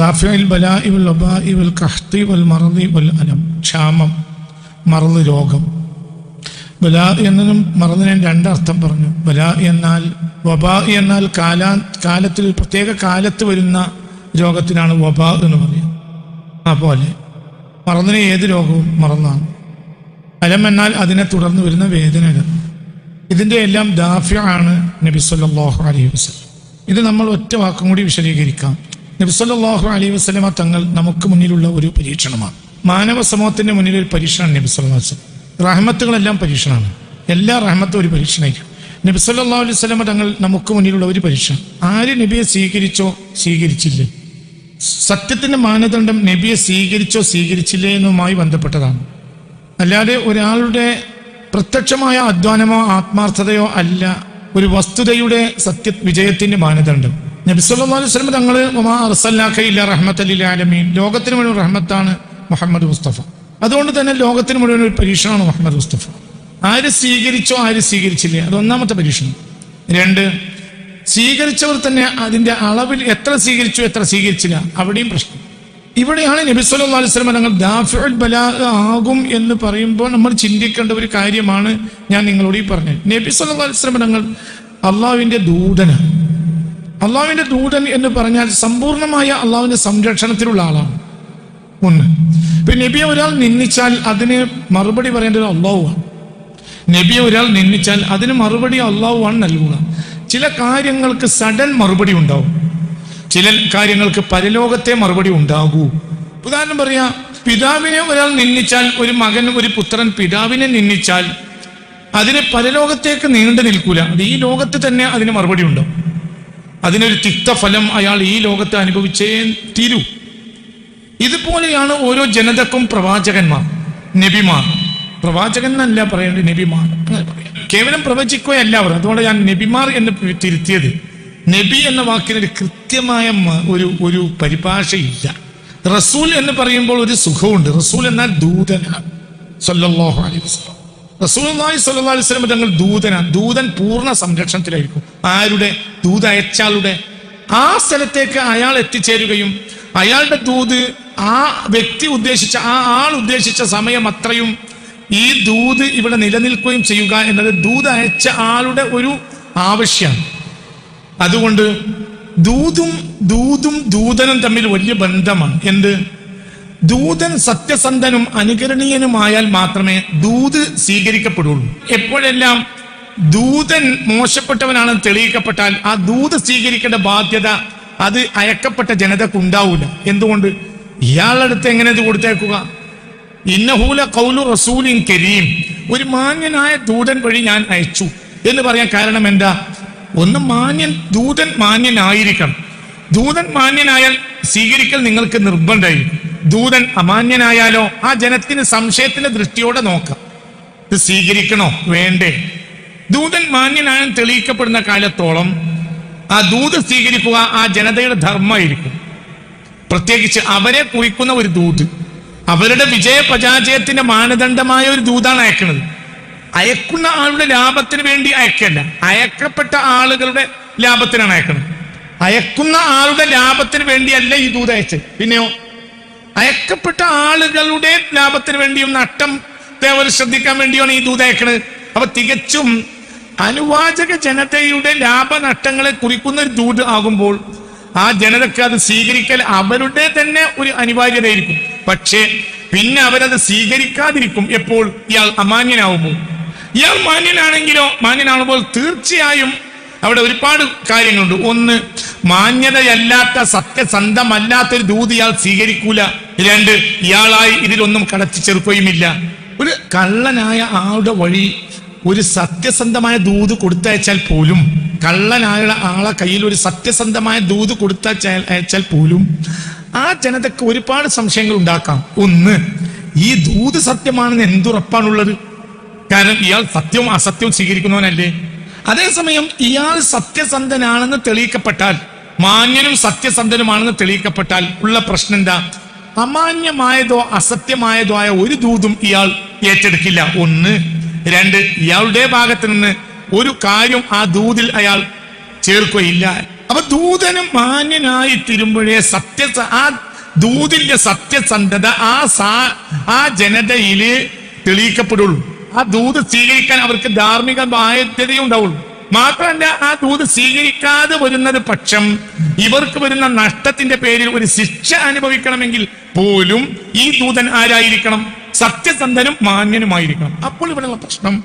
ദാഫിഉൽ ബലാഇ വൽ വബാഇ വൽ ഖഹ്തി വൽ മർദി വൽ അലം. ക്ഷാമം, മർദ്, രോഗം. ബലാ എന്നതും മറന്നതിന് രണ്ടർത്ഥം പറഞ്ഞു. ബലാ എന്നാൽ, വബാ എന്നാൽ കാലത്തിൽ പ്രത്യേക കാലത്ത് വരുന്ന രോഗത്തിനാണ് വബാ എന്ന് പറയുക. അതുപോലെ മറന്നതിന് ഏത് രോഗവും മറന്നാണ്. അലം എന്നാൽ അതിനെ തുടർന്ന് വരുന്ന വേദനകൾ. ഇതിൻ്റെ എല്ലാം ദാഫിആണ് നബി സല്ലല്ലാഹു അലൈഹി വസല്ലം. ഇത് നമ്മൾ ഒറ്റ വാക്കും കൂടി വിശദീകരിക്കാം. നബി സല്ലല്ലാഹു അലൈഹി വസല്ലം തങ്ങൾ നമുക്ക് മുന്നിലുള്ള ഒരു പരീക്ഷണമാണ്. മാനവ സമൂഹത്തിന്റെ മുന്നിൽ ഒരു പരീക്ഷണമാണ് നബി സല്ലല്ലാഹു അലൈഹി വസല്ലം. റഹ്മത്തുകളെല്ലാം പരീക്ഷണമാണ്. എല്ലാ റഹ്മത്തും ഒരു പരീക്ഷണമായിരിക്കും. നബി സല്ലല്ലാഹു അലൈഹി വസല്ലം തങ്ങൾ നമുക്ക് മുന്നിലുള്ള ഒരു പരീക്ഷണം. ആര് നബിയെ സ്വീകരിച്ചോ സ്വീകരിച്ചില്ലേ, സത്യത്തിന്റെ മാനദണ്ഡം നബിയെ സ്വീകരിച്ചോ സ്വീകരിച്ചില്ലേ എന്നുമായി ബന്ധപ്പെട്ടതാണ്. അല്ലാതെ ഒരാളുടെ പ്രത്യക്ഷമായ അധ്വാനമോ ആത്മാർത്ഥതയോ അല്ല ഒരു വസ്തുതയുടെ വിജയത്തിന്റെ മാനദണ്ഡം. നബി സല്ലല്ലാഹു അലൈഹി വസല്ലം തങ്ങൾ വമാ അർസൽനാക ഇല്ലാ റഹ്മത്തൽ ലിൽ ആലമീൻ, ലോകത്തിന് മുഴുവൻ റഹ്മത്താണ് മുഹമ്മദ് മുസ്തഫ. അതുകൊണ്ട് തന്നെ ലോകത്തിന് മുഴുവൻ ഒരു പരീക്ഷണമാണ് മുഹമ്മദ് മുസ്തഫ. ആര് സ്വീകരിച്ചോ ആര് സ്വീകരിച്ചില്ലേ, അത് ഒന്നാമത്തെ പരീക്ഷണം. രണ്ട്, സ്വീകരിച്ചവർ തന്നെ അതിന്റെ അളവിൽ എത്ര സ്വീകരിച്ചു എത്ര സ്വീകരിച്ചില്ല, അവിടെയും പ്രശ്നം. ഇവിടെയാണ് നബി സല്ലല്ലാഹു അലൈഹി വസല്ലം തങ്ങൾ ദാഫിഉൽ ബലാ ആകും എന്ന് പറയുമ്പോൾ നമ്മൾ ചിന്തിക്കേണ്ട ഒരു കാര്യമാണ് ഞാൻ നിങ്ങളോട് ഈ പറഞ്ഞത്. നബി സല്ലല്ലാഹു അലൈഹി വസല്ലം തങ്ങൾ അള്ളാഹുവിന്റെ ദൂതനാണ്. അള്ളാഹുവിന്റെ ദൂതൻ എന്ന് പറഞ്ഞാൽ സമ്പൂർണമായ അള്ളാഹുവിന്റെ സംരക്ഷണത്തിലുള്ള ആളാണ്. ഒന്ന്. പിന്നെ നബിയെ ഒരാൾ നിന്ദിച്ചാൽ അതിന് മറുപടി പറയേണ്ടത് അള്ളാഹുവാണ്. നബിയെ ഒരാൾ നിന്ദിച്ചാൽ അതിന് മറുപടി അള്ളാഹുവാണ് നൽകുക. ചില കാര്യങ്ങൾക്ക് സഡൻ മറുപടി ഉണ്ടാവും, ചില കാര്യങ്ങൾക്ക് പരലോകത്തെ മറുപടി ഉണ്ടാകൂ. ഉദാഹരണം പറയാ, പിതാവിനെ ഒരാൾ നിന്ദിച്ചാൽ, ഒരു മകൻ ഒരു പുത്രൻ പിതാവിനെ നിന്ദിച്ചാൽ അതിന് പരലോകത്തേക്ക് നീണ്ടു നിൽക്കൂല, അത് ഈ ലോകത്ത് തന്നെ അതിന് മറുപടി ഉണ്ടാവും. അതിനൊരു തിക്തഫലം അയാൾ ഈ ലോകത്ത് അനുഭവിച്ചേ തീരൂ. ഇതുപോലെയാണ് ഓരോ ജനതക്കും പ്രവാചകന്മാർ, നബിമാർ. പ്രവാചകൻ എന്നല്ല പറയേണ്ടത്, നബിമാർ. കേവലം പ്രവചിക്കുകയല്ല അവർ, അതുകൊണ്ട് ഞാൻ നബിമാർ എന്ന് തിരുത്തിയത്. നബി എന്ന വാക്കിനൊരു കൃത്യമായ ഒരു പരിഭാഷയില്ല. റസൂൽ എന്ന് പറയുമ്പോൾ ഒരു സുഖമുണ്ട്. റസൂൽ എന്നാൽ ദൂതനാണ്. സല്ലല്ലാഹു അലൈഹി വസല്ലം റസൂലുള്ളാഹി സ്വല്ലല്ലാഹു അലൈഹി വസല്ലം തങ്ങൾ ദൂതനാണ്. ദൂതൻ പൂർണ്ണ സംരക്ഷണത്തിലായിരിക്കും. ആരുടെ? ദൂത് അയച്ചാളുടെ. ആ സ്ഥലത്തേക്ക് അയാൾ എത്തിച്ചേരുകയും അയാളുടെ ദൂത് ആ വ്യക്തി ഉദ്ദേശിച്ച, ആ ആൾ ഉദ്ദേശിച്ച സമയം അത്രയും ഈ ദൂത് ഇവിടെ നിലനിൽക്കുകയും ചെയ്യുക എന്നത് ദൂത് അയച്ച ആളുടെ ഒരു ആവശ്യമാണ്. അതുകൊണ്ട് ദൂതും ദൂതനും തമ്മിൽ വലിയ ബന്ധമാണ്. എന്ത്? ദൂതൻ സത്യസന്ധനും അനുകരണീയനുമായാൽ മാത്രമേ ദൂത് സ്വീകരിക്കപ്പെടുള്ളൂ. എപ്പോഴെല്ലാം ദൂതൻ മോശപ്പെട്ടവനാണെന്ന് തെളിയിക്കപ്പെട്ടാൽ ആ ദൂത് സ്വീകരിക്കേണ്ട ബാധ്യത അത് അയക്കപ്പെട്ട ജനതക്ക് ഉണ്ടാവൂല. എന്തുകൊണ്ട്? ഇയാളുടെ അടുത്ത് എങ്ങനെ ഇത് കൊടുത്തേക്കുക? ഇന്നഹൂല ഖൗലു റസൂലിൻ കരീം, ഒരു മാന്യനായ ദൂതൻ വഴി ഞാൻ അയച്ചു എന്ന് പറയാൻ കാരണം എന്താ? ഒന്ന്, ദൂതൻ മാന്യനായിരിക്കണം. ദൂതൻ മാന്യനായാൽ സ്വീകരിക്കൽ നിങ്ങൾക്ക് നിർബന്ധമായിരിക്കും. ദൂതൻ അമാന്യനായാലോ ആ ജനത്തിന് സംശയത്തിന്റെ ദൃഷ്ടിയോടെ നോക്കാം, ഇത് സ്വീകരിക്കണോ വേണ്ടേ. ദൂതൻ മാന്യനായാൽ തെളിയിക്കപ്പെടുന്ന കാലത്തോളം ആ ദൂത് സ്വീകരിക്കുക ആ ജനതയുടെ ധർമ്മമായിരിക്കും. പ്രത്യേകിച്ച് അവരെ കുറിക്കുന്ന ഒരു ദൂത്, അവരുടെ വിജയപരാജയത്തിന്റെ മാനദണ്ഡമായ ഒരു ദൂതാണ് അയക്കുന്നത്. അയക്കുന്ന ആളുടെ ലാഭത്തിന് വേണ്ടി അയക്കല്ല, അയക്കപ്പെട്ട ആളുകളുടെ ലാഭത്തിനാണ് അയക്കുന്നത്. അയക്കുന്ന ആളുടെ ലാഭത്തിന് വേണ്ടിയല്ല ഈ ദൂത് അയച്ചത്. പിന്നെയോ അയക്കപ്പെട്ട ആളുകളുടെ ലാഭത്തിന് വേണ്ടിയും നഷ്ടത്തെ അവർ ശ്രദ്ധിക്കാൻ വേണ്ടിയാണ് ഈ ദൂത് അയക്കുന്നത്. അപ്പൊ തികച്ചും അനുവാചക ജനതയുടെ ലാഭനഷ്ടങ്ങളെ കുറിക്കുന്ന ഒരു ദൂത് ആകുമ്പോൾ ആ ജനതക്ക് അത് സ്വീകരിക്കൽ അവരുടെ തന്നെ ഒരു അനിവാര്യതയായിരിക്കും. പക്ഷേ പിന്നെ അവരത് സ്വീകരിക്കാതിരിക്കും. എപ്പോൾ? ഇയാൾ അമാന്യനാവുമ്പോൾ. ഇയാൾ മാന്യനാകുമ്പോൾ തീർച്ചയായും അവിടെ ഒരുപാട് കാര്യങ്ങളുണ്ട്. ഒന്ന്, മാന്യതയല്ലാത്ത സത്യസന്ധമല്ലാത്തൊരു ദൂത് ഇയാൾ സ്വീകരിക്കൂല. രണ്ട്, ഇയാളായി ഇതിലൊന്നും കടത്തി ചേർക്കുകയുമില്ല. ഒരു കള്ളനായ ആളുടെ വഴി ഒരു സത്യസന്ധമായ ദൂത് കൊടുത്തയച്ചാൽ പോലും, കള്ളനായ ആളെ കയ്യിൽ ഒരു സത്യസന്ധമായ ദൂത് കൊടുത്തയച്ചാൽ പോലും ആ ജനതക്ക് ഒരുപാട് സംശയങ്ങൾ ഉണ്ടാക്കാം. ഒന്ന്, ഈ ദൂത് സത്യമാണെന്ന് എന്തുറപ്പാണുള്ളത്? കാരണം ഇയാൾ സത്യവും അസത്യവും സ്വീകരിക്കുന്നവനല്ലേ. അതേസമയം ഇയാൾ സത്യസന്ധനാണെന്ന് തെളിയിക്കപ്പെട്ടാൽ, മാന്യനും സത്യസന്ധനുമാണെന്ന് തെളിയിക്കപ്പെട്ടാൽ ഉള്ള പ്രശ്നം എന്താ? അമാന്യമായതോ അസത്യമായതോ ആയ ഒരു ദൂതും ഇയാൾ ഏറ്റെടുക്കില്ല. ഒന്ന്. രണ്ട്, ഇയാളുടെ ഭാഗത്ത് നിന്ന് ഒരു കാര്യം ആ ദൂതിൽ അയാൾ ചേർക്കുകയില്ല. അപ്പൊ ദൂതനും മാന്യനായി തീരുമ്പോഴേ ആ ദൂതിന്റെ സത്യസന്ധത ആ ജനതയില് തെളിയിക്കപ്പെടുള്ളൂ. ആ ദൂത് സ്വീകരിക്കാൻ അവർക്ക് ധാർമ്മിക ബാധ്യതയും ഉണ്ടാവുള്ളൂ. മാത്രമല്ല, ആ ദൂത് സ്വീകരിക്കാതെ വരുന്നത് പക്ഷം ഇവർക്ക് വരുന്ന നഷ്ടത്തിന്റെ പേരിൽ ഒരു ശിക്ഷ അനുഭവിക്കണമെങ്കിൽ പോലും ഈ ദൂതൻ ആരായിരിക്കണം? സത്യസന്ധനും മാന്യനുമായിരിക്കണം. അപ്പോൾ ഇവിടെയുള്ള പ്രശ്നം,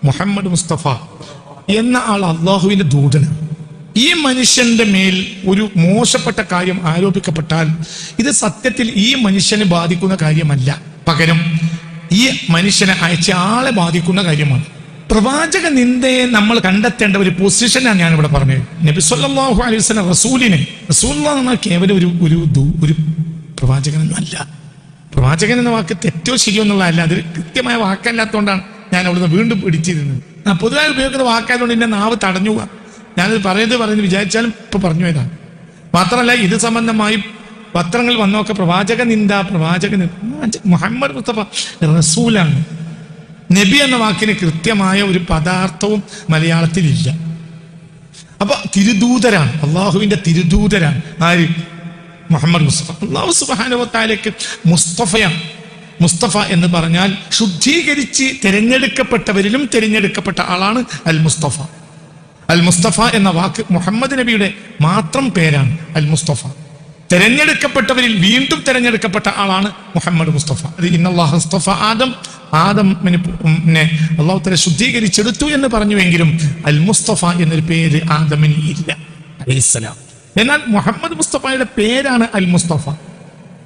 മുഹമ്മദ് മുസ്തഫ എന്ന ആൾ അള്ളാഹുവിന്റെ ദൂതനാണ്. ഈ മനുഷ്യന്റെ മേൽ ഒരു മോശപ്പെട്ട കാര്യം ആരോപിക്കപ്പെട്ടാൽ ഇത് സത്യത്തിൽ ഈ മനുഷ്യനെ ബാധിക്കുന്ന കാര്യമല്ല, പകരം ഈ മനുഷ്യനെ അയച്ച ആളെ ബാധിക്കുന്ന കാര്യമാണ്. പ്രവാചക നിന്ദയെ നമ്മൾ കണ്ടെത്തേണ്ട ഒരു പൊസിഷനാണ് ഞാൻ ഇവിടെ പറഞ്ഞത്. നബി സല്ലല്ലാഹു അലൈഹി വസല്ലം റസൂൽ കേവലം ഒരു പ്രവാചകനൊന്നുമല്ല. പ്രവാചകൻ എന്ന വാക്ക് തെറ്റോ ശരിയോ എന്നുള്ളതല്ല, അതൊരു കൃത്യമായ വാക്കല്ലാത്തതുകൊണ്ടാണ് ഞാൻ അവിടുന്ന് വീണ്ടും പിടിച്ചിരുന്നത്. പൊതുവായി ഉപയോഗിക്കുന്ന വാക്കായതുകൊണ്ട് എന്റെ നാവ് തടഞ്ഞു പോവാ. ഞാനത് പറയുന്നത് വിചാരിച്ചാലും ഇപ്പൊ പറഞ്ഞു പോയതാണ്. മാത്രമല്ല, ഇത് സംബന്ധമായി പത്രങ്ങൾ വന്നൊക്കെ പ്രവാചക നിന്ദ മുഹമ്മദ് മുസ്തഫ റസൂലാണ്. നബി എന്ന വാക്കിന് കൃത്യമായ ഒരു പദാർത്ഥവും മലയാളത്തിലില്ല. അപ്പൊ തിരുദൂതരാണ്, അള്ളാഹുവിന്റെ തിരുദൂതരാണ് ആര്? മുഹമ്മദ് മുസ്തഫ. അള്ളാഹു സുബ്ഹാനഹു വ തആലയ്ക്ക് മുസ്തഫയാണ്. മുസ്തഫ എന്ന് പറഞ്ഞാൽ ശുദ്ധീകരിച്ച് തിരഞ്ഞെടുക്കപ്പെട്ടവരിലും തിരഞ്ഞെടുക്കപ്പെട്ട ആളാണ് അൽ മുസ്തഫ. അൽ മുസ്തഫ എന്ന വാക്ക് മുഹമ്മദ് നബിയുടെ മാത്രം പേരാണ്. അൽ മുസ്തഫ തിരഞ്ഞെടുക്കപ്പെട്ടവരിൽ വീണ്ടും തിരഞ്ഞെടുക്കപ്പെട്ട ആളാണ് മുഹമ്മദ് മുസ്തഫ. അത് ഇന്നല്ലാഹു മുസ്തഫ ആദമിനെ അള്ളാഹു തആല ശുദ്ധീകരിച്ചെടുത്തു എന്ന് പറഞ്ഞുവെങ്കിലും അൽ മുസ്തഫ എന്നൊരു പേര് ആദമിന് ഇല്ല അലൈഹിസ്സലാം. എന്നാൽ മുഹമ്മദ് മുസ്തഫയുടെ പേരാണ് അൽ മുസ്തഫ.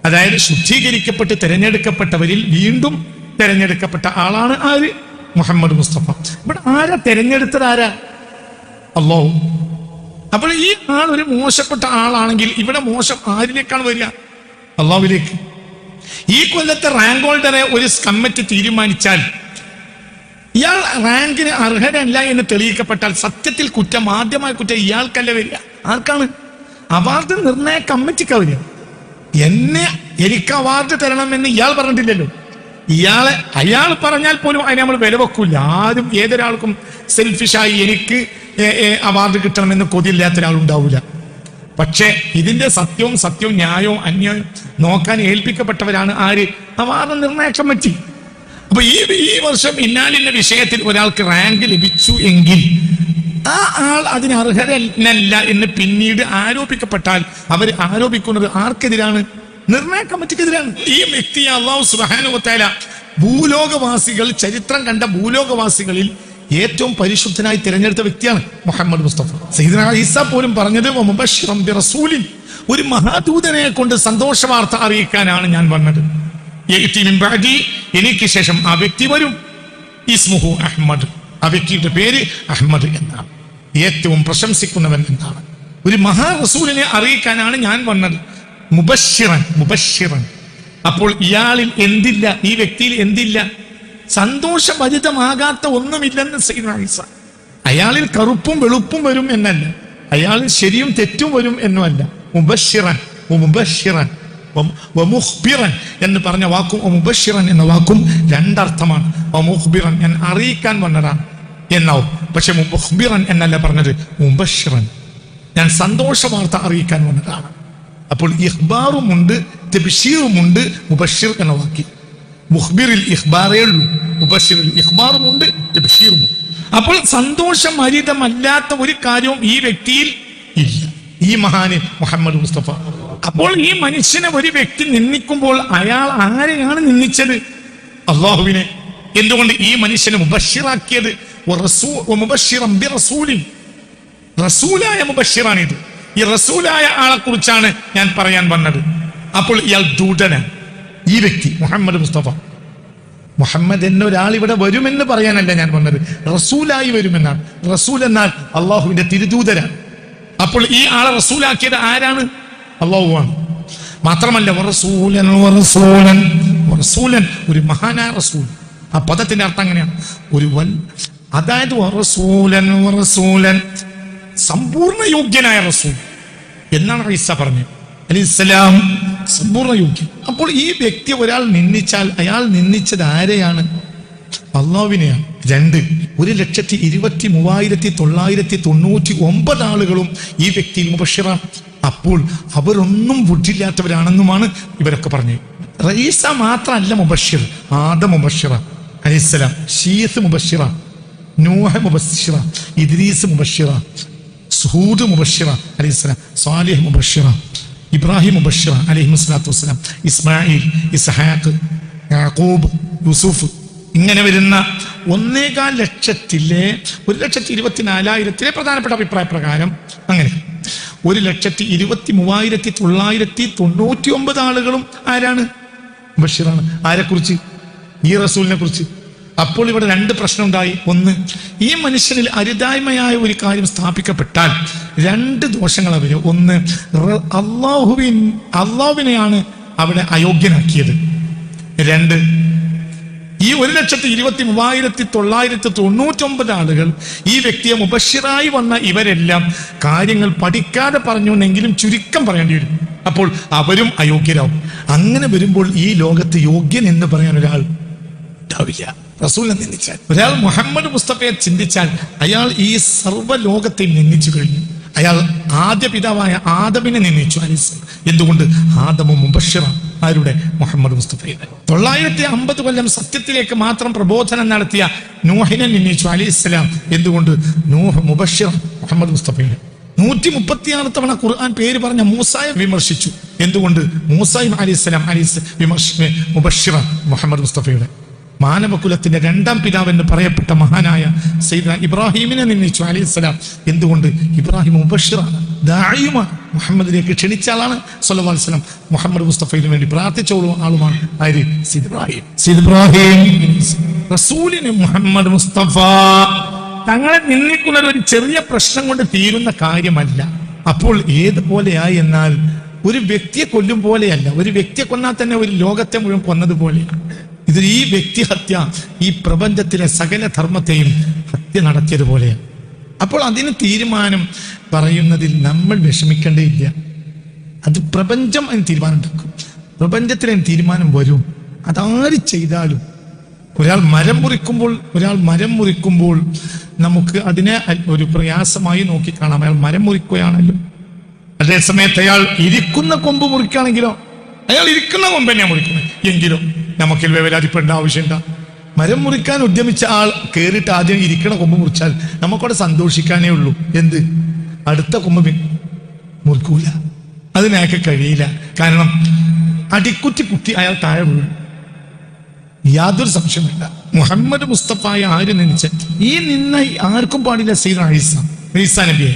അതായത് ശുദ്ധീകരിക്കപ്പെട്ട് തിരഞ്ഞെടുക്കപ്പെട്ടവരിൽ വീണ്ടും തിരഞ്ഞെടുക്കപ്പെട്ട ആളാണ് ആര്? മുഹമ്മദ് മുസ്തഫ. ഇവിടെ ആരാ തിരഞ്ഞെടുത്തത്? ആരാ? അല്ലാഹു. അപ്പോൾ ഈ ആൾ ഒരു മോശപ്പെട്ട ആളാണെങ്കിൽ ഇവിടെ മോശം ആരിലേക്കാണ് വരിക? അള്ളാഹുവിലേക്ക്. ഈ കൊല്ലത്തെ റാങ്ക് ഹോൾഡറെ ഒരു കമ്മിറ്റി തീരുമാനിച്ചാൽ ഇയാൾ റാങ്കിന് അർഹരല്ല എന്ന് തെളിയിക്കപ്പെട്ടാൽ സത്യത്തിൽ കുറ്റം, ആദ്യമായ കുറ്റം ഇയാൾക്കല്ല വരിക. ആർക്കാണ്? അവാർഡ് നിർണയ കമ്മിറ്റിക്കാ വരിക. എനിക്ക് അവാർഡ് തരണമെന്ന് ഇയാൾ പറഞ്ഞിട്ടില്ലല്ലോ. അയാൾ പറഞ്ഞാൽ പോലും അതിനെ നമ്മൾ വില വെക്കൂല. ആരും ഏതൊരാൾക്കും സെൽഫിഷായി എനിക്ക് അവാർഡ് കിട്ടണമെന്ന് കൊതിയില്ലാത്ത ഒരാളുണ്ടാവില്ല. പക്ഷെ ഇതിന്റെ സത്യവും ന്യായവും അന്യായവും നോക്കാൻ ഏൽപ്പിക്കപ്പെട്ടവരാണ് ആര്? അവാർഡ് നിർണയ കമ്മിറ്റി. അപ്പൊ ഈ വർഷം ഇന്നാലിന്റെ വിഷയത്തിൽ ഒരാൾക്ക് റാങ്ക് ലഭിച്ചു എങ്കിൽ ആ ആൾ അതിന് അർഹരല്ല എന്ന് പിന്നീട് ആരോപിക്കപ്പെട്ടാൽ അവർ ആരോപിക്കുന്നത് ആർക്കെതിരാണ്? നിർണയ കമ്മിറ്റിക്കെതിരാണ്. ഈ വ്യക്തിയെ അല്ലാഹു സുബ്ഹാനഹു വ തആല ഭൂലോകവാസികൾ, ചരിത്രം കണ്ട ഭൂലോകവാസികളിൽ ഏറ്റവും പരിശുദ്ധനായി തിരഞ്ഞെടുത്ത വ്യക്തിയാണ് മുഹമ്മദ് മുസ്തഫ. സയ്യിദുനാ ഈസ പോലും പറഞ്ഞത് മുബശ്ശിറൻ ബിറസൂലിൻ, ഒരു മഹാദൂതനെ കൊണ്ട് സന്തോഷ വാർത്ത അറിയിക്കാനാണ് ഞാൻ വന്നത്. യഅതി മിൻ ബഅദി, എനിക്ക് ശേഷം ആ വ്യക്തി വരും. ഇസ്മുഹു അഹ്മദ്, ആ വ്യക്തിയുടെ പേര് അഹ്മദ് എന്നാണ്, ഏറ്റവും പ്രശംസിക്കുന്നവൻ എന്നാണ്. ഒരു മഹാറസൂലിനെ അറിയിക്കാനാണ് ഞാൻ വന്നത്. മുബശ്ശിറൻ. അപ്പോൾ ഇയാളിൽ എന്തില്ല? ഈ വ്യക്തിയിൽ എന്തില്ല? സന്തോഷഭരിതമാകാത്ത ഒന്നുമില്ലെന്ന് സയ്യിദുനാ ഈസ. അയാളിൽ കറുപ്പും വെളുപ്പും വരും എന്നല്ല, അയാളിൽ ശരിയും തെറ്റും വരും എന്നുമല്ല. മുബശ്ശിറൻ വമുഖ്ബിറൻ എന്ന് പറഞ്ഞ വാക്കും മുബശ്ശിറൻ എന്ന വാക്കും രണ്ടർത്ഥമാണ്. മുഖ്ബിറൻ, ഞാൻ അറിയിക്കാൻ വന്നതാണ് എന്നാവും. പക്ഷെ മുഖ്ബിറൻ എന്നല്ല പറഞ്ഞത്, മുബശ്ശിറൻ, ഞാൻ സന്തോഷ വാർത്ത അറിയിക്കാൻ വന്നതാണ്. അപ്പോൾ ഇഖ്ബാറുമുണ്ട്, തബ്ശീറുമുണ്ട് മുബശ്ശിർ എന്ന വാക്കി. മുഖ്ബിറിൽ ഇഖ്ബാറേ ഉള്ളൂ, മുബശ്ശിറിൽ ഇഖ്ബാറുമുണ്ട്, തബ്ശീറുമുണ്ട്. അപ്പോൾ സന്തോഷമരിതമല്ലാത്ത ഒരു കാര്യവും ഈ വ്യക്തിയിൽ ഇല്ല, ഈ മഹാന് മുഹമ്മദ് മുസ്തഫ. അപ്പോൾ ഈ മനുഷ്യനെ ഒരു വ്യക്തി നിന്ദിക്കുമ്പോൾ അയാൾ ആരെയാണ് നിന്ദിച്ചത്? അള്ളാഹുവിനെ. എന്തുകൊണ്ട്? ഈ മനുഷ്യനെ മുബശ്ശിറാക്കിയത് റസൂലായ മുബശ്ശിറാണിത്. ഈ റസൂലായ ആളെ കുറിച്ചാണ് ഞാൻ പറയാൻ വന്നത്. അപ്പോൾ ഇയാൾ ദൂതനാണ്. ഈ വ്യക്തി മുഹമ്മദ് മുസ്തഫ. മുഹമ്മദ് എന്നൊരാൾ ഇവിടെ വരുമെന്ന് പറയാനല്ല ഞാൻ വന്നത്, റസൂലായി വരുമെന്നാണ്. റസൂൽ എന്നാൽ അള്ളാഹുവിന്റെ തിരുദൂതരാണ്. അപ്പോൾ ഈ ആളെ റസൂലാക്കിയത് ആരാണ്? അള്ളാഹുവാണ്. മാത്രമല്ല റസൂലൻ, ഒരു മഹാനായ റസൂൽ. ആ പദത്തിന്റെ അർത്ഥം അങ്ങനെയാണ്, അതായത് റസൂലൻ സമ്പൂർണ്ണ യോഗ്യനായ റസൂൽ എന്നാണ് ഈസ പറഞ്ഞത് അലൈഹിസ്സലാം, സമ്പൂർണ്ണ യോഗ്യൻ. അപ്പോൾ ഈ വ്യക്തി ഒരാൾ നിന്ദിച്ചാൽ അയാൾ നിന്ദിച്ചത് ആരെയാണ്? അള്ളാഹുവിനെയാണ്. 2, 1,23,999 ആളുകളും ഈ വ്യക്തിയിൽ മുബശ്ശിറാണ്. അപ്പോൾ അവരൊന്നും ബുദ്ധിയില്ലാത്തവരാണെന്നുമാണ് ഇവരൊക്കെ പറഞ്ഞത്. റഈസ മാത്രമല്ല മുബശ്ശിർ, ആദം മുബശ്ശിറ അലൈഹിസ്സലാം, ശീസ് മുബശ്ശിറ, നൂഹ് മുബശ്ശിറ, ഇദ്രീസ് മുബശ്ശിറ, ഹൂദ് മുബശ്ശിറ അലൈഹിസ്സലാം, സാലിഹ് മുബശ്ശിറ, ഇബ്രാഹിം മുബശ്ശിറ അലൈഹിസ്സലാത്തു വസ്സലാം, ഇസ്മായിൽ, ഇസ്ഹാഖ്, യാക്കൂബ്, യൂസുഫ്, ഇങ്ങനെ വരുന്ന 1,400,000 1,24,000 പ്രധാനപ്പെട്ട അഭിപ്രായ പ്രകാരം അങ്ങനെ 1,23,999 ആളുകളും ആരാണ്? ബഷീറാണ്. ആരെക്കുറിച്ച്? ഈ റസൂലിനെ കുറിച്ച്. അപ്പോൾ ഇവിടെ 2 പ്രശ്നം ഉണ്ടായി. ഒന്ന്, ഈ മനുഷ്യനിൽ അരുതായ്മയായ ഒരു കാര്യം സ്ഥാപിക്കപ്പെട്ടാൽ 2 ദോഷങ്ങൾ വരും. ഒന്ന്, അള്ളാഹുവിനെയാണ് അവിടെ അയോഗ്യനാക്കിയത്. 2, ഈ 1,23,999 ആളുകൾ ഈ വ്യക്തിയെ മുബശ്ശിറായി വന്ന ഇവരെല്ലാം കാര്യങ്ങൾ പഠിക്കാതെ പറഞ്ഞുവെന്നെങ്കിലും ചുരുക്കം പറയേണ്ടി വരും. അപ്പോൾ അവരും അയോഗ്യരാവും. അങ്ങനെ വരുമ്പോൾ ഈ ലോകത്ത് യോഗ്യൻ എന്ന് പറയാൻ ഒരാൾ ഉണ്ടാവില്ല. റസൂലിനെ നിന്ദിച്ചാൽ, ഒരാൾ മുഹമ്മദ് മുസ്തഫയെ ചിന്തിച്ചാൽ അയാൾ ഈ സർവ്വലോകത്തെയും നിന്ദിച്ചു കഴിഞ്ഞു. അയാൾ ആദ്യ പിതാവായ ആദമിനെ നിന്ദിച്ചു അലൈഹിസ്സലാം. എന്തുകൊണ്ട്? ആദമു മുബശ്ശിറാണ്. ആരുടെ? മുഹമ്മദ് മുസ്തഫയുടെ. 950 കൊല്ലം സത്യത്തിലേക്ക് മാത്രം പ്രബോധനം നടത്തിയ നൂഹിനെ നിന്ദിച്ചു അലൈഹിസ്സലാം. എന്തുകൊണ്ട്? നൂഹ് മുബശ്ശിർ മുഹമ്മദ് മുസ്തഫയുടെ. 136 തവണ ഖുർആൻ പേര് പറഞ്ഞ മൂസായെ വിമർശിച്ചു. എന്തുകൊണ്ട്? മൂസായും അലൈഹിസ്സലാം മുബശ്ശിർ മുഹമ്മദ് മുസ്തഫയുടെ. മാനവകുലത്തിന്റെ 2ാം പിതാവ് എന്ന് പറയപ്പെട്ട മഹാനായ സയ്യിദ്ന ഇബ്രാഹിമിനെ നിന്ദിച്ചു അലൈഹിസ്സലാം. എന്തുകൊണ്ട്? ഇബ്രാഹിം മുബശ്ശിറാണ്, ദാഇയുമാണ്, മുഹമ്മദിലേക്ക് ക്ഷണിച്ച ആളാണ് സ്വല്ലല്ലാഹു അലൈഹി വസല്ലം. മുഹമ്മദ് മുസ്തഫയ്ക്ക് വേണ്ടി പ്രാർത്ഥിച്ച ആളുമാണ് ആര്? സയ്യിദ് ഇബ്രാഹിം. റസൂലിന് മുഹമ്മദ് മുസ്തഫ തങ്ങളെ നിന്ദിക്കുന്നത് ഒരു ചെറിയ പ്രശ്നം കൊണ്ട് തീരുന്ന കാര്യമല്ല. അപ്പോൾ ഏതുപോലെയായി എന്നാൽ ഒരു വ്യക്തിയെ കൊല്ലും പോലെയല്ല. ഒരു വ്യക്തിയെ കൊന്നാൽ തന്നെ ഒരു ലോകത്തെ മുഴുവൻ കൊന്നതുപോലെയാണ്. ഇത് ഈ വ്യക്തി ഹത്യ ഈ പ്രപഞ്ചത്തിലെ സകല ധർമ്മത്തെയും ഹത്യ നടത്തിയതുപോലെയാണ്. അപ്പോൾ അതിന് തീരുമാനം പറയുന്നതിൽ നമ്മൾ വിഷമിക്കേണ്ടതില്ല. അത് പ്രപഞ്ചം അതിന് തീരുമാനം ഉണ്ടാക്കും. പ്രപഞ്ചത്തിന് അതിന് തീരുമാനം വരും. അതാര് ചെയ്താലും ഒരാൾ മരം മുറിക്കുമ്പോൾ നമുക്ക് അതിനെ ഒരു പ്രയാസമായി നോക്കിക്കാണാം. അയാൾ മരം മുറിക്കുകയാണല്ലോ. അതേസമയത്ത് അയാൾ ഇരിക്കുന്ന കൊമ്പ് മുറിക്കുകയാണെങ്കിലോ, അയാൾ ഇരിക്കുന്ന കൊമ്പ് തന്നെയാണ് മുറിക്കുന്നത് എങ്കിലോ നമുക്കിൽ വേവലാതിപ്പെടേണ്ട ആവശ്യമുണ്ട. മരം മുറിക്കാൻ ഉദ്യമിച്ച ആൾ കയറിയിട്ട് ആദ്യം ഇരിക്കണ കൊമ്പ് മുറിച്ചാൽ നമുക്കവിടെ സന്തോഷിക്കാനേ ഉള്ളൂ. എന്ത്? അടുത്ത കൊമ്പ് മുറിക്കൂല, അതിനൊക്കെ കഴിയില്ല. കാരണം അടിക്കുറ്റി അയാൾ താഴെ വീഴും, യാതൊരു സംശയമില്ല. മുഹമ്മദ് മുസ്തഫായ ആര് നിന്നിച്ച് ഈ നിന്ന ആർക്കും പാടില്ല. സയ്യിദ്ന ഈസാ നബിയെ,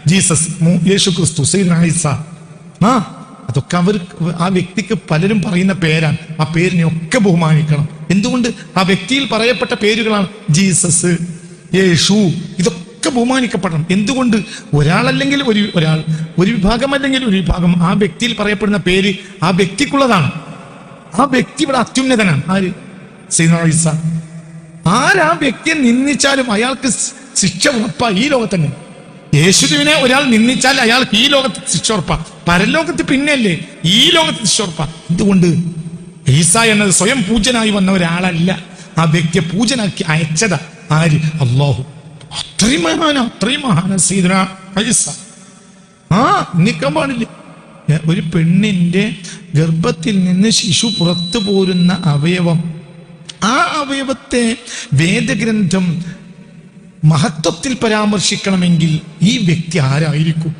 ജീസസ്, യേശു ക്രിസ്തു, സയ്യിദ്ന ഈസാ, അതൊക്കെ ആ വ്യക്തിക്ക് പലരും പറയുന്ന പേരാണ്. ആ പേരിനെ ഒക്കെ ബഹുമാനിക്കണം. എന്തുകൊണ്ട്? ആ വ്യക്തിയിൽ പറയപ്പെട്ട പേരുകളാണ്. ജീസസ്, യേശു, ഇതൊക്കെ ബഹുമാനിക്കപ്പെടണം. എന്തുകൊണ്ട്? ഒരാളല്ലെങ്കിൽ ഒരാൾ, ഒരു വിഭാഗം അല്ലെങ്കിൽ ഒരു വിഭാഗം, ആ വ്യക്തിയിൽ പറയപ്പെടുന്ന പേര് ആ വ്യക്തിക്കുള്ളതാണ്. ആ വ്യക്തി ഇവിടെ അത്യുന്നതനാണ്. ആര്? സയ്യിദ്ന ഈസാ. ആരാ വ്യക്തിയെ നിന്ദിച്ചാലും അയാൾക്ക് ശിക്ഷ ഉറപ്പാ ഈ ലോകത്തന്നെ. യേശുവിനെ ഒരാൾ നിന്ദിച്ചാൽ അയാൾക്ക് ഈ ലോകത്ത് ശിക്ഷ ഉറപ്പാ. പരലോകത്ത് പിന്നെയല്ലേ, ഈ ലോകത്ത് ശിക്ഷ ഉറപ്പാ. എന്തുകൊണ്ട്? ഈസാ എന്നത് സ്വയം പൂജനായി വന്ന ഒരാളല്ല. ആ വ്യക്തിയെ പൂജനാക്കി അയച്ചതാ. ആര്? അല്ലാഹു. അത്രയും മഹാന സയ്യിദ്ന ഈസാ. നിൽക്കാൻ പാടില്ല. ഒരു പെണ്ണിന്റെ ഗർഭത്തിൽ നിന്ന് ശിശു പുറത്തു പോരുന്ന അവയവം, ആ അവയവത്തെ വേദഗ്രന്ഥം മഹത്വത്തിൽ പരാമർശിക്കണമെങ്കിൽ ഈ വ്യക്തി ആരായിരിക്കും?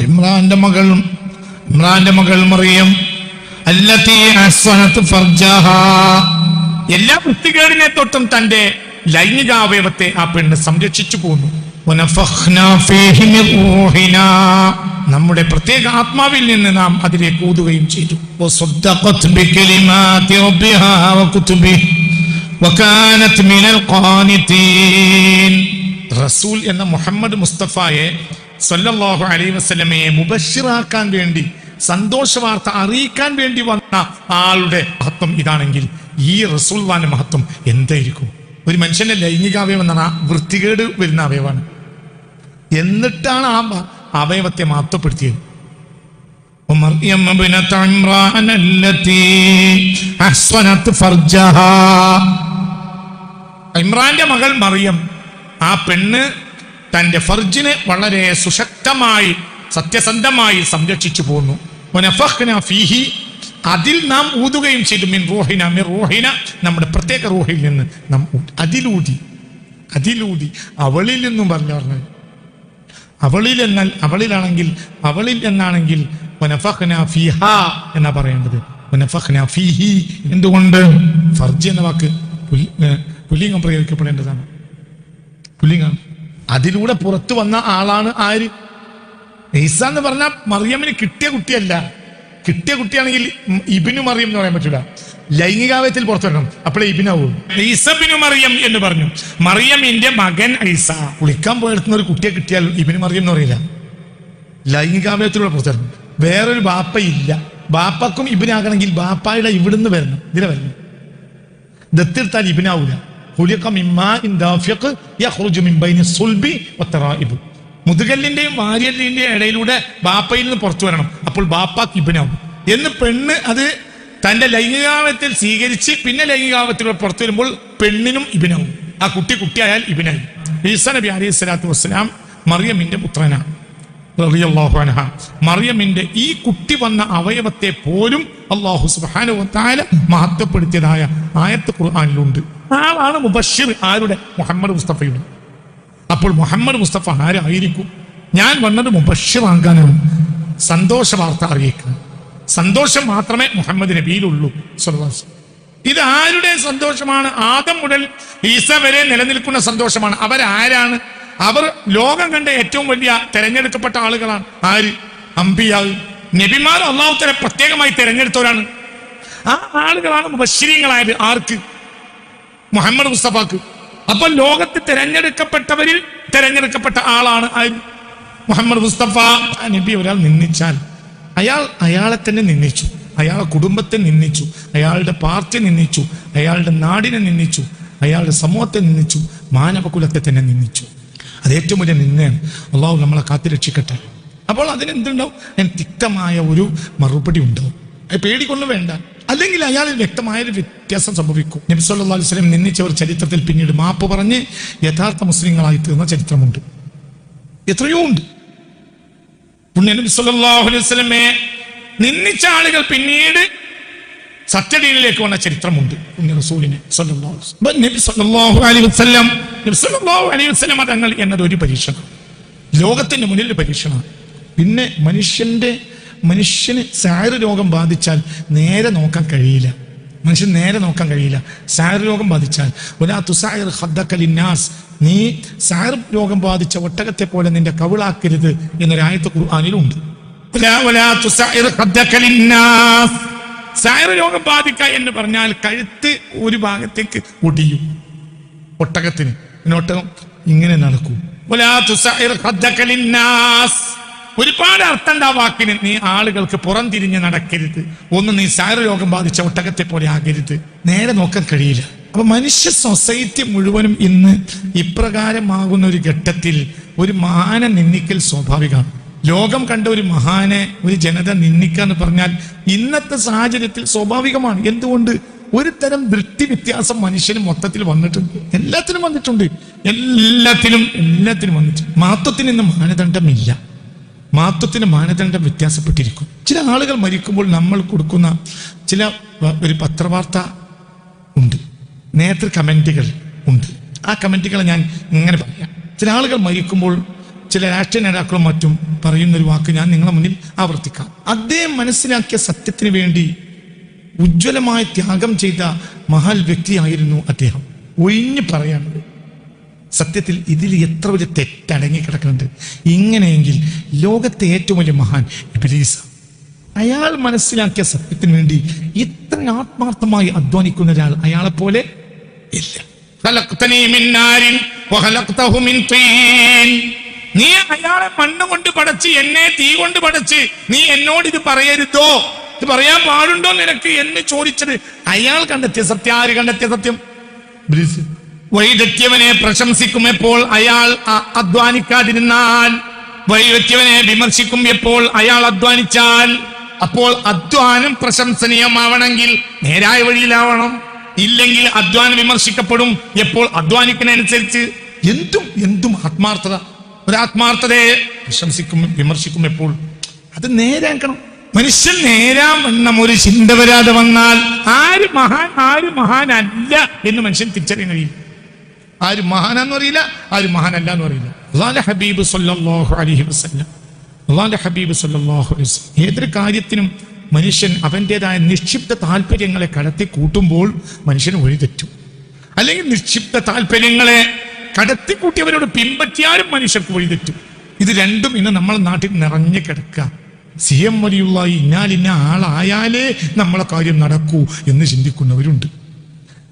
ഇമ്രാന്റെ മകൾ മറിയം അല്ലത്തി അഹ്സനത് ഫർജഹ. എല്ലാ വൃത്തികേടിനെ തൊട്ടും തന്റെ ലൈംഗികാവയവത്തെ ആ പെണ്ണ് സംരക്ഷിച്ചു പോന്നു. നമ്മുടെ പ്രത്യേക ആത്മാവിൽ നിന്ന് നാം അതിലേക്ക് ഊതുകയും ചെയ്തു. റസൂൽ എന്ന മുഹമ്മദ് മുസ്തഫയെ സല്ലല്ലാഹു അലൈഹി വസല്ലമയെ മുബശ്ശിറാക്കാൻ വേണ്ടി, സന്തോഷ വാർത്ത അറിയിക്കാൻ വേണ്ടി വന്ന ആളുടെ മഹത്വം ഇതാണെങ്കിൽ ഈ റസൂലുള്ളാഹിന്റെ മഹത്വം എന്തായിരിക്കും? ഒരു മനുഷ്യന്റെ ലൈംഗികാവയവം എന്ന് പറഞ്ഞാൽ വൃത്തികേട് വരുന്ന അവയവമാണ്. എന്നിട്ടാണ് ആ അവയവത്തെ മഹത്വപ്പെടുത്തിയത്. ഇമ്രാന്റെ മകൾ മറിയം, ആ പെണ്ണ് തന്റെ ഫർജിനെ വളരെ സുശക്തമായി സത്യസന്ധമായി സംരക്ഷിച്ചു പോന്നു. അതിൽ നാം ഊതുകയും ചെയ്തു. മിൻ റൂഹിന നമ്മുടെ പ്രത്യേക റൂഹിൽ നിന്ന് നാം അതിലൂതി അവളിൽ നിന്നും പറഞ്ഞു. അവളിൽ എന്നാണെങ്കിൽ എന്നാ പറയേണ്ടത്. എന്തുകൊണ്ട്? ഫർജ് എന്ന വാക്ക് പുല്ലിംഗം പ്രയോഗിക്കപ്പെടേണ്ടതാണ്. പുല്ലിംഗം. അതിലൂടെ പുറത്തു വന്ന ആളാണ് ആര്? ഈസ എന്ന് പറഞ്ഞാൽ മറിയമിന് കിട്ടിയ കുട്ടിയല്ല. കിട്ടിയ കുട്ടിയാണെങ്കിൽ ഇബ്നു മറിയം എന്ന് പറയാൻ പറ്റൂല. ലൈംഗികാവയത്തിൽ പുറത്തു വരണം, അപ്പോഴേ ഇബ്നാവും. ഈസബിനു മറിയം എന്ന് പറഞ്ഞു. മറിയമിന്റെ മകൻ ഈസ. കുളിക്കാൻ പോയെടുത്തുന്ന ഒരു കുട്ടിയെ കിട്ടിയാൽ ഇബ്നു മറിയം എന്ന് പറയില്ല. ലൈംഗികാവയത്തിലൂടെ പുറത്തു വരണം. വേറൊരു ബാപ്പയില്ല. ബാപ്പക്കും ഇബ്നാകണമെങ്കിൽ ബാപ്പായുടെ ഇവിടുന്ന് വരണം, ഇതിലെ വരണം. ദത്തെടുത്താൽ ഇബ്നാവൂല. മുതുകല്ലിന്റെയും വാര്യലിന്റെയും ഇടയിലൂടെ ബാപ്പയിൽ നിന്ന് പുറത്തു വരണം, അപ്പോൾ ബാപ്പാക്ക് ഇബ്നാവും. എന്ന് പെണ്ണ് അത് തന്റെ ലൈംഗികാവയത്തിൽ സ്വീകരിച്ച് പിന്നെ ലൈംഗികാവയത്തിലൂടെ പുറത്തു വരുമ്പോൾ പെണ്ണിനും ഇബ്നാവും. ആ കുട്ടിയായാൽ ഇബ്നായി. ഈസാ നബി അലൈഹി സ്വലാത്തു വസ്സലാം മറിയമിന്റെ പുത്രനാണ്. റളിയല്ലാഹു അൻഹ. മറിയമിന്റെ ഈ കുട്ടി വന്ന അവയവത്തെ പോലും അല്ലാഹു സുബ്ഹാനഹു വ തആല മഹത്വപ്പെടുത്തിയതായ ആയത്ത് ഖുർആനിലുണ്ട്. ആളാണ് മുബശ്ശിർ. ആരുടെ? മുഹമ്മദ് മുസ്തഫയുടെ. അപ്പോൾ മുഹമ്മദ് മുസ്തഫ ആരായിരിക്കും? ഞാൻ വന്നത് മുബശ്ശിറാകാനാണ്, സന്തോഷ വാർത്ത അറിയിക്കുക. സന്തോഷം മാത്രമേ മുഹമ്മദ് നബിയിലുള്ളൂ സ്വല്ലല്ലാഹു അലൈഹി വസല്ലം. ഇത് ആരുടെ സന്തോഷമാണ്? ആദം മുതൽ ഈസ വരെ നിലനിൽക്കുന്ന സന്തോഷമാണ്. അവരാരാണ്? അവർ ലോകം കണ്ട ഏറ്റവും വലിയ തെരഞ്ഞെടുക്കപ്പെട്ട ആളുകളാണ്. ആര്? അംബിയാ, നബിമാർ അള്ളാഹു തആല പ്രത്യേകമായി തെരഞ്ഞെടുത്തവരാണ്. ആ ആളുകളാണ് മുബശ്ശിരീങ്ങളായത്. ആർക്ക്? മുഹമ്മദ് മുസ്തഫാക്ക്. അപ്പൊ ലോകത്ത് തെരഞ്ഞെടുക്കപ്പെട്ടവരിൽ തെരഞ്ഞെടുക്കപ്പെട്ട ആളാണ് മുഹമ്മദ് മുസ്തഫ. നബി ഒരാൾ നിന്ദിച്ചാൽ അയാളെ തന്നെ നിന്ദിച്ചു, അയാളുടെ കുടുംബത്തെ നിന്ദിച്ചു, അയാളുടെ പാർട്ടി നിന്ദിച്ചു, അയാളുടെ നാടിനെ നിന്ദിച്ചു, അയാളുടെ സമൂഹത്തെ നിന്ദിച്ചു, മാനവകുലത്തെ തന്നെ നിന്ദിച്ചു. അത് ഏറ്റവും വലിയ നിന്ദയാണ്. അള്ളാഹു നമ്മളെ കാത്തുരക്ഷിക്കട്ടെ. അപ്പോൾ അതിനെന്തുണ്ടാവും? തിക്തമായ ഒരു മറുപടി ഉണ്ടാവും. അത് പേടിക്കൊന്നും വേണ്ട. അല്ലെങ്കിൽ അയാളിൽ വ്യക്തമായൊരു വ്യത്യാസം സംഭവിക്കും. നബി സല്ലല്ലാഹു അലൈഹി വസല്ലം നിന്ദിച്ചവർ ചരിത്രത്തിൽ പിന്നീട് മാപ്പ് പറഞ്ഞ് യഥാർത്ഥ മുസ്ലിങ്ങളായി തീർന്ന ചരിത്രമുണ്ട്, എത്രയോ ഉണ്ട്. നബി സല്ലല്ലാഹു അലൈഹി വസല്ലമയെ നിന്ദിച്ച ആളുകൾ പിന്നീട് സത്യദീനിലേക്ക് വന്ന ചരിത്രമുണ്ട്. റസൂലിനെ നബി സല്ലല്ലാഹു അലൈഹി വസല്ലം തങ്ങൾ എന്നത് ഒരു പരീക്ഷണം, ലോകത്തിന്റെ മുന്നിൽ പരീക്ഷണം. പിന്നെ മനുഷ്യന് സായർ രോഗം ബാധിച്ചാൽ നേരെ നോക്കാൻ കഴിയില്ല. മനുഷ്യൻ നേരെ നോക്കാൻ കഴിയില്ല. സായർ രോഗം ബാധിച്ചാൽ നീ സായർ രോഗം ബാധിച്ച ഒട്ടകത്തെ പോലെ നിന്റെ കവിളാക്കരുത് എന്നൊരായത്ത് ഖുർആനിലുണ്ട്. സായർ രോഗം ബാധിക്ക എന്ന് പറഞ്ഞാൽ കഴുത്ത് ഒരു ഭാഗത്തേക്ക് ഒടിയും. ഒട്ടകത്തിന് ഒട്ടകം ഇങ്ങനെ നടക്കൂ. ഒരുപാട് അർത്ഥം ആ വാക്കിന്. നീ ആളുകൾക്ക് പുറം തിരിഞ്ഞ് നടക്കരുത്. ഒന്ന്, നീ സായർ രോഗം ബാധിച്ച ഒട്ടകത്തെ പോലെ ആകരുത്. നേരെ നോക്കാൻ കഴിയില്ല. അപ്പൊ മനുഷ്യ സൊസൈറ്റി മുഴുവനും ഇന്ന് ഇപ്രകാരമാകുന്ന ഒരു ഘട്ടത്തിൽ ഒരു മഹാനെ നിന്ദിക്കൽ സ്വാഭാവികമാണ്. ലോകം കണ്ട ഒരു മഹാനെ ഒരു ജനത നിന്ദിക്കുക എന്ന് പറഞ്ഞാൽ ഇന്നത്തെ സാഹചര്യത്തിൽ സ്വാഭാവികമാണ്. എന്തുകൊണ്ട്? ഒരു തരം ദൃഷ്ടി വ്യത്യാസം മനുഷ്യന് മൊത്തത്തിൽ വന്നിട്ടുണ്ട്. എല്ലാത്തിനും വന്നിട്ടുണ്ട്. എല്ലാത്തിനും വന്നിട്ടുണ്ട്. മാത്വത്തിന് ഇന്ന് മാനദണ്ഡമില്ല. മാത്വത്തിന് മാനദണ്ഡം വ്യത്യാസപ്പെട്ടിരിക്കും. ചില ആളുകൾ മരിക്കുമ്പോൾ നമ്മൾ കൊടുക്കുന്ന ചില ഒരു പത്രവാർത്ത ഉണ്ട്, നേതൃ കമന്റുകൾ ഉണ്ട്. ആ കമന്റുകൾ ഞാൻ ഇങ്ങനെ പറയാം. ചില ആളുകൾ മരിക്കുമ്പോൾ ചില രാഷ്ട്രീയ നേതാക്കളും മറ്റും പറയുന്നൊരു വാക്ക് ഞാൻ നിങ്ങളുടെ മുന്നിൽ ആവർത്തിക്കാം. അദ്ദേഹം മനസ്സിലാക്കിയ സത്യത്തിന് വേണ്ടി ഉജ്ജ്വലമായ ത്യാഗം ചെയ്ത മഹാൽ വ്യക്തിയായിരുന്നു അദ്ദേഹം. ഒഴിഞ്ഞു പറയാനുള്ളത് സത്യത്തിൽ ഇതിൽ എത്ര വലിയ തെറ്റടങ്ങി കിടക്കുന്നുണ്ട്. ഇങ്ങനെയെങ്കിൽ ലോകത്തെ ഏറ്റവും വലിയ മഹാൻ ഇബ്ലീസ്, അയാൾ മനസ്സിലാക്കിയ സത്യത്തിന് വേണ്ടി ഇത്ര ആത്മാർത്ഥമായി അധ്വാനിക്കുന്ന ഒരാൾ അയാളെ പോലെ ഇല്ല. നീ അയാളെ മണ്ണ് കൊണ്ട് പടച്ച് എന്നെ തീ കൊണ്ട് പടച്ച് നീ എന്നോട് ഇത് പറയരുതോ, ഇത് പറയാൻ പാടുണ്ടോ നിനക്ക് എന്ന് ചോദിച്ചത് അയാൾ കണ്ടെത്തിയ സത്യം. ആര് കണ്ടെത്തിയ സത്യം? ഇബ്ലീസ്. വഴിതെറ്റിയവനെ പ്രശംസിക്കും എപ്പോൾ അയാൾ അധ്വാനിക്കാതിരുന്നാൽ, വഴിതെറ്റിയവനെ വിമർശിക്കും എപ്പോൾ അയാൾ അധ്വാനിച്ചാൽ. അപ്പോൾ അധ്വാനം പ്രശംസനീയമാവണമെങ്കിൽ നേരായ വഴിയിലാവണം. ഇല്ലെങ്കിൽ അധ്വാനം വിമർശിക്കപ്പെടും എപ്പോൾ അധ്വാനിക്കുന്നതനുസരിച്ച്. എന്തും ആത്മാർത്ഥത. ഒരാത്മാർത്ഥതയെ പ്രശംസിക്കും വിമർശിക്കും എപ്പോൾ അത് നേരാക്കണം. മനുഷ്യൻ നേരാമെന്ന ഒരു ചിന്ത വരാതെ വന്നാൽ ആര് മഹാനല്ല എന്ന് മനുഷ്യൻ തിരിച്ചറിയാൻ കഴിയില്ല. ആര് മഹാനാന്ന് അറിയില്ല, ആര് മഹാനല്ല എന്ന് അറിയില്ല. അല്ലാഹുവിന്റെ ഹബീബ് സല്ലല്ലാഹു അലൈഹി വസല്ലം, അല്ലാഹുവിന്റെ ഹബീബ് സല്ലല്ലാഹു അലൈഹി വസല്ലം ഏതൊരു കാര്യത്തിനും മനുഷ്യൻ അവൻ്റെതായ നിക്ഷിപ്ത താല്പര്യങ്ങളെ കടത്തി കൂട്ടുമ്പോൾ മനുഷ്യന് വഴിതെറ്റും. അല്ലെങ്കിൽ നിക്ഷിപ്ത താല്പര്യങ്ങളെ കടത്തിക്കൂട്ടിയവരോട് പിൻപറ്റിയാലും മനുഷ്യർക്ക് വഴിതെറ്റും. ഇത് രണ്ടും ഇന്ന് നമ്മളെ നാട്ടിൽ നിറഞ്ഞു കിടക്കുക. CM വലിയുള്ള ഇന്നാലിന്ന ആളായാലേ നമ്മളെ കാര്യം നടക്കൂ എന്ന് ചിന്തിക്കുന്നവരുണ്ട്.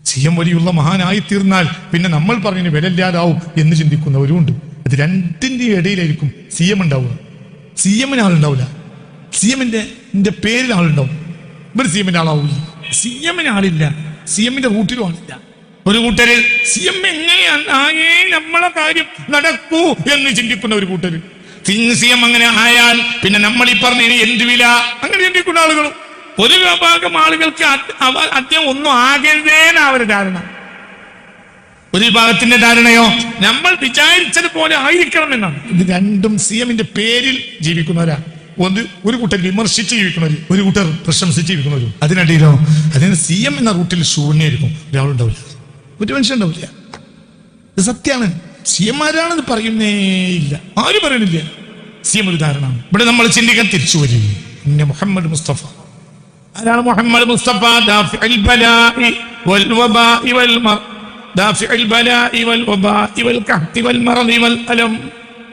CM വലിയുള്ള മഹാനായി തീർന്നാൽ പിന്നെ നമ്മൾ പറഞ്ഞതിന് വിലയില്ലാതാവും എന്ന് ചിന്തിക്കുന്നവരുണ്ട്. അത് രണ്ടിന്റെ ഇടയിലായിരിക്കും CM ഉണ്ടാവുക. CM-ന് ആളുണ്ടാവില്ല, CM-ന്റെ പേരിൽ ആളുണ്ടാവും. ഇവർ CM-ന്റെ ആളാവില്ല, CM-ന് ആളില്ല, CM-ന്റെ റൂട്ടിലും ആളില്ല. ഒരു കൂട്ടര് CM എങ്ങനെയായേ നമ്മളെ കാര്യം നടക്കൂ എന്ന് ചിന്തിക്കുന്ന ഒരു കൂട്ടര്. CM അങ്ങനെ ആയാൽ പിന്നെ നമ്മൾ ഈ പറഞ്ഞതിന് എന്ത് വില അങ്ങനെ ചിന്തിക്കുന്ന ആളുകളും. ഒരു വിഭാഗം ആളുകൾക്ക് അദ്ദേഹം ഒന്നും ആകരുതേന അവരുടെ ധാരണ. ഒരു വിഭാഗത്തിന്റെ ധാരണയോ നമ്മൾ വിചാരിച്ചതുപോലെ ആയിരിക്കണം എന്നാണ്. ഇത് രണ്ടും CM-ന്റെ പേരിൽ ജീവിക്കുന്നവരാ. ഒരു കൂട്ടർ വിമർശിച്ച് ജീവിക്കുന്നവര്, ഒരു കൂട്ടർ പ്രശംസിച്ച് ജീവിക്കുന്നവരും. അതിനിടയിലോ അതിന് CM എന്ന റൂട്ടിൽ ശൂന്യായിരിക്കും. ഒരാളുണ്ടാവില്ല, ഒരു മനുഷ്യൻ ഉണ്ടാവില്ല. ഇത് സത്യമാണ്. CM ആരാണെന്ന് പറയുന്നേ ഇല്ല, ആരും പറയണില്ല. CM ഒരു ധാരണമാണ്. ഇവിടെ നമ്മൾ ചിന്തിക്കാൻ തിരിച്ചു വരും. മുഹമ്മദ് മുസ്തഫ ആരാണ്? മുഹമ്മദ് മുസ്തഫ ദാഫിഉൽ ബലാഇ വൽ വബാഇ വൽ ദാഫിഉൽ ബലാഇ വൽ വബാഇ വൽ ഖഹ്തി വൽ മറദി വൽ അലം.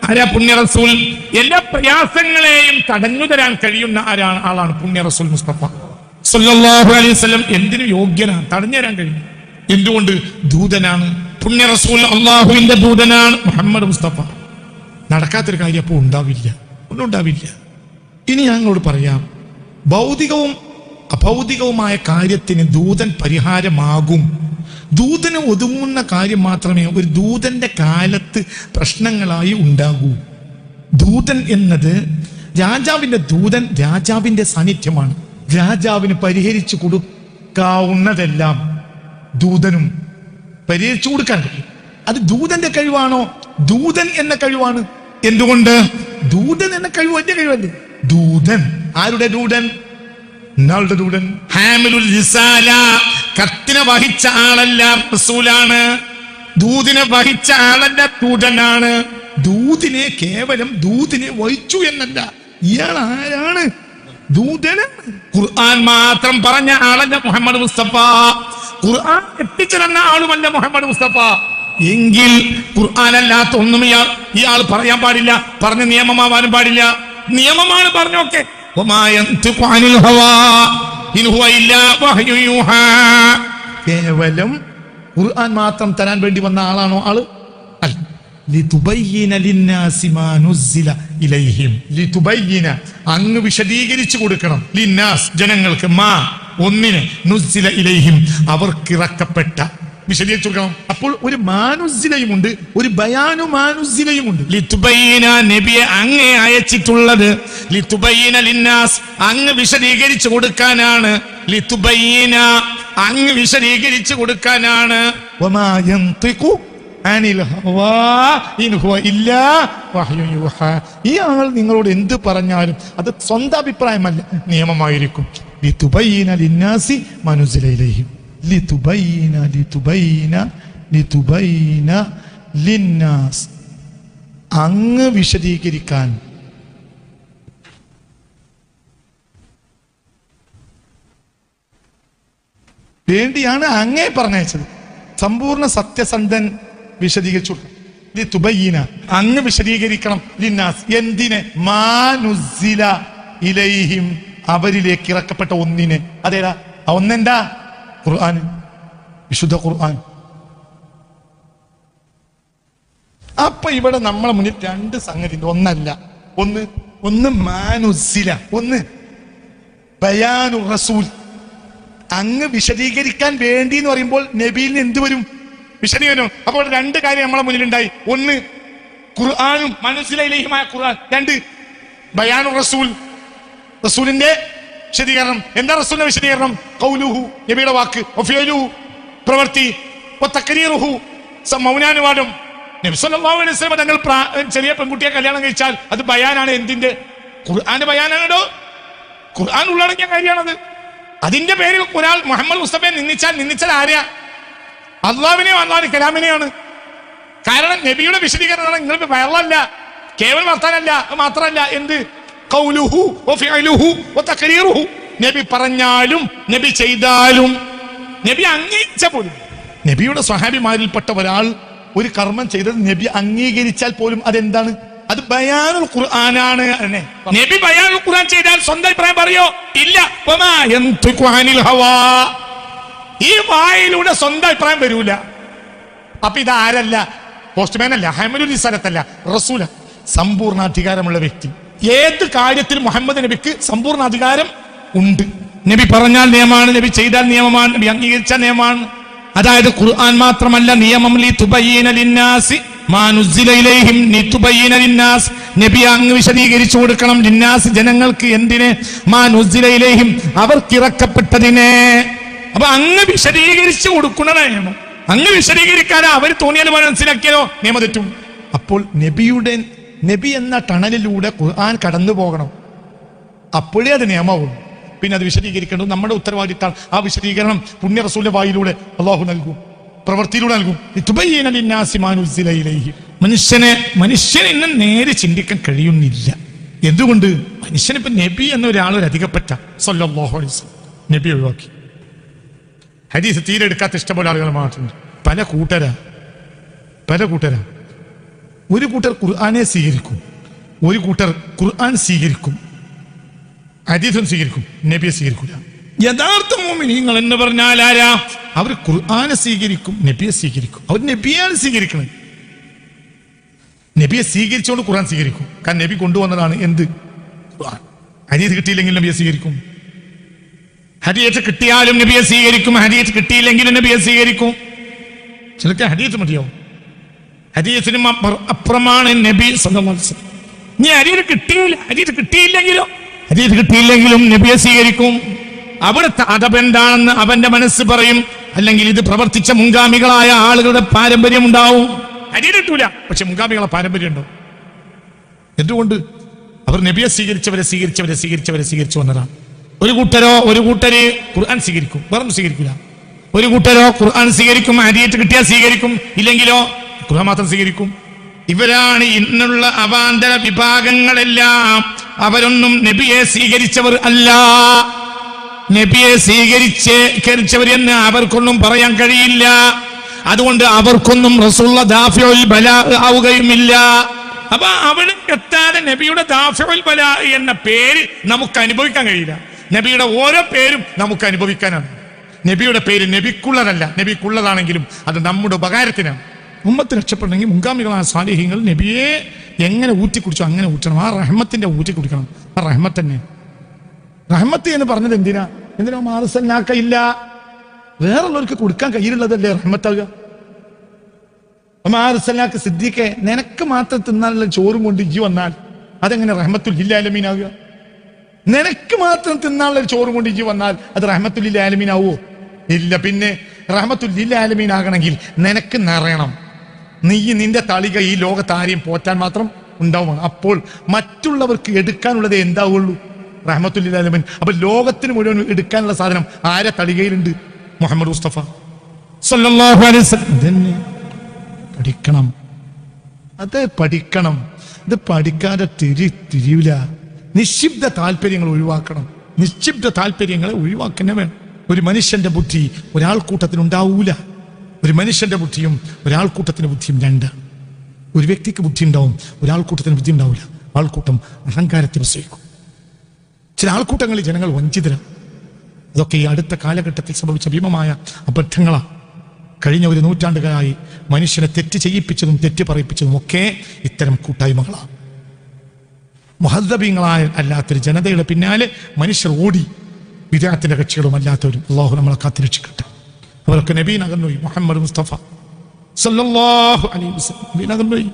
ആരാ? പുണ്യ റസൂൽ. എല്ലാ പ്രയാസങ്ങളെയും തടഞ്ഞു തരാൻ കഴിയുന്ന ആളാണ് പുണ്യ റസൂൽ മുസ്തഫ സല്ലല്ലാഹു അലൈഹി വസല്ലം. എന്തിനു യോഗ്യനാണ്? തടഞ്ഞു തരാൻ കഴിയും. എന്തുകൊണ്ട്? ദൂതനാണ് പുണ്യ റസൂൽ, അള്ളാഹുവിന്റെ ദൂതനാണ് മുഹമ്മദ് മുസ്തഫ. നടക്കാത്തൊരു കാര്യം അപ്പോൾ ഉണ്ടാവില്ല, ഒന്നും ഉണ്ടാവില്ല. ഇനി ഞങ്ങളോട് പറയാം, ഭൗതികവും അഭൗതികവുമായ കാര്യത്തിന് ദൂതൻ പരിഹാരമാകും. ദൂതന് ഒതുങ്ങുന്ന കാര്യം മാത്രമേ ഒരു ദൂതന്റെ കാലത്ത് പ്രശ്നങ്ങളായി ഉണ്ടാകൂ. ദൂതൻ എന്നത് രാജാവിന്റെ ദൂതൻ രാജാവിന്റെ സാന്നിധ്യമാണ്. രാജാവിന് പരിഹരിച്ചു കൊടുക്കാവുന്നതെല്ലാം ദൂതനും പരിഹരിച്ചു കൊടുക്കാൻ കഴിയും. അത് ദൂതന്റെ കഴിവാണോ? ദൂതൻ എന്ന കഴിവാണ്. എന്തുകൊണ്ട്? ദൂതൻ എന്ന കഴിവ് എന്റെ കഴിവല്ലേ. ദൂതൻ ആരുടെ ദൂതൻ? നാളുടെ ദൂതൻ. ഹാമിലുൽ റിസാല, കത്തിനെ വഹിച്ച ആളല്ല, റസൂലാണ്. ദൂതിനെ വഹിച്ച ആളല്ല, ദൂതനാണ്. ദൂതിനെ കേവലം ദൂതിനെ വഹിച്ചു എന്നല്ല, ഇയാൾ ആരാണ്? ദൂതനാണ്. ഖുർആൻ മാത്രം പറഞ്ഞ ആളല്ല മുഹമ്മദ് മുസ്തഫ. ഖുർആൻ എത്തിച്ചിരുന്ന ആളുമല്ല മുഹമ്മദ് മുസ്തഫ. എങ്കിൽ ഖുർആൻ അല്ലാത്ത ഒന്നും ഇയാൾ പറയാൻ പാടില്ല, പറഞ്ഞ നിയമമാവാനും പാടില്ല. നിയമമാണ് പറഞ്ഞോക്കെ. കേവലം ഖുർആൻ മാത്രം തരാൻ വേണ്ടി വന്ന ആളാണോ ആള്? അല്ല. അങ്ങ് വിശദീകരിച്ചു കൊടുക്കണം. ലിന്നാസ്, ജനങ്ങൾക്ക്. ഒന്നിനെ നുസ്സില ഇലൈഹിം, അവർക്കിറക്കപ്പെട്ട വിശദീകരിച്ചു കൊടുക്കണം. അപ്പോൾ ഒരു മാനുസിലയുമുണ്ട്, ഒരു ബയാനു മാനുസിലയുമുണ്ട്. ലിതുബയ്യിന, നബിയെ അങ്ങേ അയച്ചിട്ടുള്ളത് ലിതുബയ്യിന ലിന്നാസ്, അങ്ങ് വിശദീകരിച്ചു കൊടുക്കാനാണ്. ലിതുബയ്യിന, അങ്ങ് വിശദീകരിച്ചു കൊടുക്കാനാണ്. വമാ യൻതിഖു അനിൽ ഹവാ ഇൻ ഹുവ ഇല്ലാ വഹ്യു യൂഹാ. ഈ ആൾ നിങ്ങളോട് എന്ത് പറഞ്ഞാലും അത് സ്വന്തം അഭിപ്രായമല്ല, നിയമമായിരിക്കും. ലിതുബയ്യിന ലിന്നാസി മാ നുസില ഇലൈഹിം. ലിതുബയ്യിന ലിന്നാസ്, അങ്ങ് വിശദീകരിക്കാൻ. വേണ്ടിയാണ് അങ്ങേ പറഞ്ഞയച്ചത്. സമ്പൂർണ്ണ സത്യസന്ധൻ വിശദീകരിച്ചു. ലിതുബയ്യിന, അങ്ങ് വിശദീകരിക്കണം. ലിന്നാസ്, എന്തിനെ? മാ നുസില ഇലൈഹിം, അവരിലേക്ക് ഇറക്കപ്പെട്ട ഒന്നിനെ. അതേടാ ഒന്നെന്താ? ഖുർആൻ, വിശുദ്ധ ഖുർആൻ. അപ്പൊ ഇവിടെ നമ്മളെ മുന്നിൽ രണ്ട് സംഗതി. ഒന്നല്ല, ഒന്ന് മാനുസില, ഒന്ന് ബയാനു റസൂൽ. അങ്ങ് വിശദീകരിക്കാൻ വേണ്ടി എന്ന് പറയുമ്പോൾ നബിയിൽ നിന്ന് എന്ത് വരും? വിശദീകരണം. അപ്പോൾ രണ്ട് കാര്യം നമ്മളെ മുന്നിലുണ്ടായി. ഒന്ന്, ഖുർആനും മനസ്സിലായിലേഹിമായ ഖുർആൻ. രണ്ട്, ബയാനു റസൂൽ, റസൂലിന്റെ വിശദീകരണം. എന്താ റസൂലിന്റെ വിശദീകരണം? ഖൗലുഹു, നബിയുടെ വാക്ക്, വഫിഅലുഹു, പ്രവൃത്തി, വതഖരീറുഹു, മൗനാനുവാദം. നബി സല്ലല്ലാഹു അലൈഹി വസല്ലം തങ്ങൾ ചെറിയ പെൺകുട്ടിയെ കല്യാണം കഴിച്ചാൽ അത് ബയാനാണ്. എന്തിന്റെ? ഖുർആന്റെ ബയാനാണോ? ഖുർആൻ ഉള്ളടങ്ങിയ കാര്യമാണത്. അതിന്റെ പേരിൽ ഒരാൾ മുഹമ്മദ് മുസ്തഫയെ നിന്ദിച്ചാൽ ആരെയാ? അള്ളാഹുവിനെയോ അള്ളാഹുവിന്റെ കലാമിനെയാണ്. കാരണം നബിയുടെ വിശദീകരണമാണ്. നിങ്ങൾ വയറല്ല, കേവലം വർത്താനല്ല, മാത്രമല്ല എന്ത്? ഖൗലുഹു വഫിഅലുഹു വതഖരീറുഹു. നബി പറഞ്ഞാലും നബി ചെയ്താലും നബി അംഗീകരിച്ച പോലും, നബിയുടെ സ്വഹാബിമാരിൽപ്പെട്ട ഒരാൾ ഒരു കർമ്മം ചെയ്തത് നബി അംഗീകരിച്ചാൽ പോലും അതെന്താണ്? അത് ബയാനുൽ ഖുർആനാണ്. നബി ബയാനുൽ ഖുർആൻ ചെയ്താൽ സ്വന്തം അഭിപ്രായം പറയോ? ഇല്ല. വമാ യൻതിഖു അനിൽ ഹവാ. ഈ വായിലൂടെ സ്വന്തം അഭിപ്രായം വരൂല. അപ്പൊ ഇത് ആരല്ല? പോസ്റ്റ്മാൻ അല്ല, ഹമലുൽ റിസാലത്തല്ല, റസൂല, സമ്പൂർണ്ണാധികാരമുള്ള വ്യക്തി. ഏത് കാര്യത്തിൽ മുഹമ്മദ് നബിക്ക് സമ്പൂർണ്ണ അധികാരം ഉണ്ട്. നബി പറഞ്ഞാൽ നിയമമാണ്, നബി ചെയ്താൽ നിയമമാണ്, നബി അംഗീകരിച്ച നിയമമാണ്. അതായത് ഖുർആൻ മാത്രമല്ല, നിയമം ലിതുബയ്യിന ലിന്നാസി മാ നുസ്സില ഇലൈഹിം ലിതുബയ്യിന ലിന്നാസ്. നബി അങ്ങ് വിശദീകരിച്ചു കൊടുക്കണം ലിന്നാസ്, ജനങ്ങൾക്ക്. എന്തിനെ? മാ നുസ്സില ഇലൈഹിം, അവർക്ക് ഇറക്കപ്പെട്ടതിനെ. അപ്പൊ അങ്ങ് വിശദീകരിച്ചു കൊടുക്കുന്ന നിയമം, അങ്ങ് വിശദീകരിക്കാനോ അവർ തോന്നിയാൽ മനസ്സിലാക്കിയാലോ നിയമം തെറ്റും. അപ്പോൾ നബി എന്ന ടണലിലൂടെ ഖുർആൻ കടന്നു പോകണം, അപ്പോഴേ അത് നിയമവും. പിന്നെ അത് വിശദീകരിക്കേണ്ടത് നമ്മുടെ ഉത്തരവാദിത്തമാണ്. ആ വിശദീകരണം പുണ്യ റസൂലിന്റെ വായിലൂടെ അള്ളാഹു നൽകും, പ്രവൃത്തിയിലൂടെ നൽകും. മനുഷ്യന് ഇന്ന് നേരെ ചിന്തിക്കാൻ കഴിയുന്നില്ല. എന്തുകൊണ്ട്? മനുഷ്യനിപ്പോ നബി എന്നൊരാളൊരു അധികപ്പറ്റ സല്ലല്ലാഹു അലൈഹി വസല്ലം നബി ഒഴിവാക്കി. ഹദീസ് തീരെ എടുക്കാത്ത ഇഷ്ടംപോലെ ആളുകൾ മാത്രമുണ്ട്. പല കൂട്ടരാ. ഒരു കൂട്ടർ ഖുർആനെ സ്വീകരിക്കും, ഒരു കൂട്ടർ ഖുർആൻ സ്വീകരിക്കും, ഹദീസും സ്വീകരിക്കും, നബിയെ സ്വീകരിക്കില്ല. യഥാർത്ഥ മുഅ്മിനീങ്ങൾ എന്ന് പറഞ്ഞാൽ ആരാ? അവർ ഖുർആനെ സ്വീകരിക്കും, നബിയെ സ്വീകരിക്കും. അവർ നബിയാണ് സ്വീകരിക്കുന്നത്. നബിയെ സ്വീകരിച്ചുകൊണ്ട് ഖുർആൻ സ്വീകരിക്കും. കാരണം നബി കൊണ്ടുവന്നതാണ് എന്ത്? ഖുർആൻ. ഹദീസ് കിട്ടിയില്ലെങ്കിൽ നബിയെ സ്വീകരിക്കും. ഹദീസ് കിട്ടിയാലും നബിയെ സ്വീകരിക്കും, ഹദീസ് കിട്ടിയില്ലെങ്കിലും നബിയെ സ്വീകരിക്കും. ചിലർക്ക് ഹദീസ് മതിയാവും, ഹദീസിനും അപ്പുറമാണ് നബി സല്ലല്ലാഹു അലൈഹി വസല്ലം. ഇനി ഹദീസ് കിട്ടിയില്ലെങ്കിലും നബിയെ സ്വീകരിക്കും. അവിടുത്തെ അദബ് എന്താണെന്ന് അവന്റെ മനസ്സ് പറയും. അല്ലെങ്കിൽ ഇത് പ്രവർത്തിച്ച മുൻഗാമികളായ ആളുകളുടെ പാരമ്പര്യം ഉണ്ടാവും. ഹദീസ് കിട്ടൂല, പക്ഷെ മുൻഗാമികളെ പാരമ്പര്യം ഉണ്ടാവും. എന്തുകൊണ്ട്? അവർ നബിയെ സ്വീകരിച്ചു വന്നതാണ്. ഒരു കൂട്ടര് ഖുർആൻ സ്വീകരിക്കും, വേറൊന്നും സ്വീകരിക്കില്ല. ഒരു കൂട്ടരോ ഖുർആൻ സ്വീകരിക്കും, ഹദീസ് കിട്ടിയാൽ സ്വീകരിക്കും, ഇല്ലെങ്കിലോ ഖുർആൻ മാത്രം സ്വീകരിക്കും. ഇവരാണ് ഇന്നുള്ള അവാന്തര വിഭാഗങ്ങളെല്ലാം. അവരൊന്നും നബിയെ സ്വീകരിച്ചവർ അല്ല. നബിയെ സ്വീകരിച്ചവരെന്ന് അവർക്കൊന്നും പറയാൻ കഴിയില്ല. അതുകൊണ്ട് അവർക്കൊന്നും റസൂലുള്ളാഹി ദാഫിഉൽ ബലാ ആവുകയുമില്ല. അപ്പൊ അവിടെ എത്താതെ നബിയുടെ ദാഫിഉൽ ബലാ എന്ന പേര് നമുക്ക് അനുഭവിക്കാൻ കഴിയില്ല. നബിയുടെ ഓരോ പേരും നമുക്ക് അനുഭവിക്കാനാണ്. നബിയുടെ പേര് നബിക്കുള്ളതല്ല, നബിക്കുള്ളതാണെങ്കിലും അത് നമ്മുടെ ഉപകാരത്തിനാണ്. ഉമ്മത്ത് രക്ഷപ്പെടണമെങ്കിൽ മുൻഗാമികളായ സാലിഹീങ്ങൾ നബിയെ എങ്ങനെ ഊറ്റി കുടിച്ചോ അങ്ങനെ ഊറ്റണം. ആ റഹ്മത്തിന്റെ ഊറ്റി കുടിക്കണം. ആ റഹ്മത്ത് തന്നെ. റഹ്മത്ത് എന്ന് പറഞ്ഞത് എന്തിനാ മാറുസന്നാക്കയില്ല, വേറുള്ളവർക്ക് കൊടുക്കാൻ കയ്യിലുള്ളതല്ലേ റഹ്മത്താകുക. മാറുസന്നാക്ക് സിദ്ദീഖെ, നിനക്ക് മാത്രം തിന്നാനുള്ള ചോറും കൊണ്ട് ഇജ്ജ് വന്നാൽ അതെങ്ങനെ റഹ്മത്തുൽ ലിൽ ആലമീനാകുക? നിനക്ക് മാത്രം തിന്നാനുള്ള ചോറും കൊണ്ട് ഇജ്ജ് വന്നാൽ അത് റഹ്മത്തുൽ ലിൽ ആലമീനാവോ? ഇല്ല. പിന്നെ റഹ്മത്തുൽ ലിൽ ആലമീനാകണമെങ്കിൽ നിനക്ക് നിറയണം. നിന്റെ തളിക ഈ ലോകത്ത് ആരെയും പോറ്റാൻ മാത്രം ഉണ്ടാവുകയാണ്. അപ്പോൾ മറ്റുള്ളവർക്ക് എടുക്കാനുള്ളത് എന്താവുള്ളൂ? റഹ്മത്തുൽ ലിൽ ആലമീൻ. അപ്പൊ ലോകത്തിന് മുഴുവൻ എടുക്കാനുള്ള സാധനം ആരെ തളികയിലുണ്ട്? മുഹമ്മദ് മുസ്തഫ സല്ലല്ലാഹു അലൈഹി വസല്ലം. പഠിക്കണം, അത് പഠിക്കണം. ഇത് പഠിക്കാതെ തിരിയൂല. നിക്ഷിപ്ത താല്പര്യങ്ങൾ ഒഴിവാക്കണം. നിക്ഷിപ്ത താല്പര്യങ്ങളെ ഒഴിവാക്കുന്ന വേണം. ഒരു മനുഷ്യന്റെ ബുദ്ധി ഒരാൾക്കൂട്ടത്തിന് ഉണ്ടാവൂല. ഒരു മനുഷ്യന്റെ ബുദ്ധിയും ഒരാൾക്കൂട്ടത്തിന്റെ ബുദ്ധിയും രണ്ടാണ്. ഒരു വ്യക്തിക്ക് ബുദ്ധി ഉണ്ടാവും, ഒരാൾക്കൂട്ടത്തിന് ബുദ്ധി ഉണ്ടാവില്ല. ആൾക്കൂട്ടം അഹങ്കാരത്തെ പ്രസവിക്കും. ചില ആൾക്കൂട്ടങ്ങളിൽ ജനങ്ങൾ വഞ്ചിതരാണ്. അതൊക്കെ ഈ അടുത്ത കാലഘട്ടത്തിൽ സംഭവിച്ച ഭീമമായ അബദ്ധങ്ങളാണ്. കഴിഞ്ഞ ഒരു നൂറ്റാണ്ടുകളായി മനുഷ്യനെ തെറ്റ് ചെയ്യിപ്പിച്ചതും തെറ്റ് പറയിപ്പിച്ചതും ഒക്കെ ഇത്തരം കൂട്ടായ്മകളാണ്. മുഹദ്ദബീങ്ങളായ അല്ലാത്തൊരു ജനതയുടെ പിന്നാലെ മനുഷ്യർ ഓടി, വിദഅത്തിന്റെ കക്ഷികളും അല്ലാത്തവരും. അല്ലാഹു നമ്മളെ കാത്തുരക്ഷിക്കട്ടെ. അവരൊക്കെ നബീനകന്നുപോയി. മുഹമ്മദ് മുസ്തഫ സല്ലല്ലാഹു അലൈഹി വസല്ലം. പിന്നെ അതും പോയി,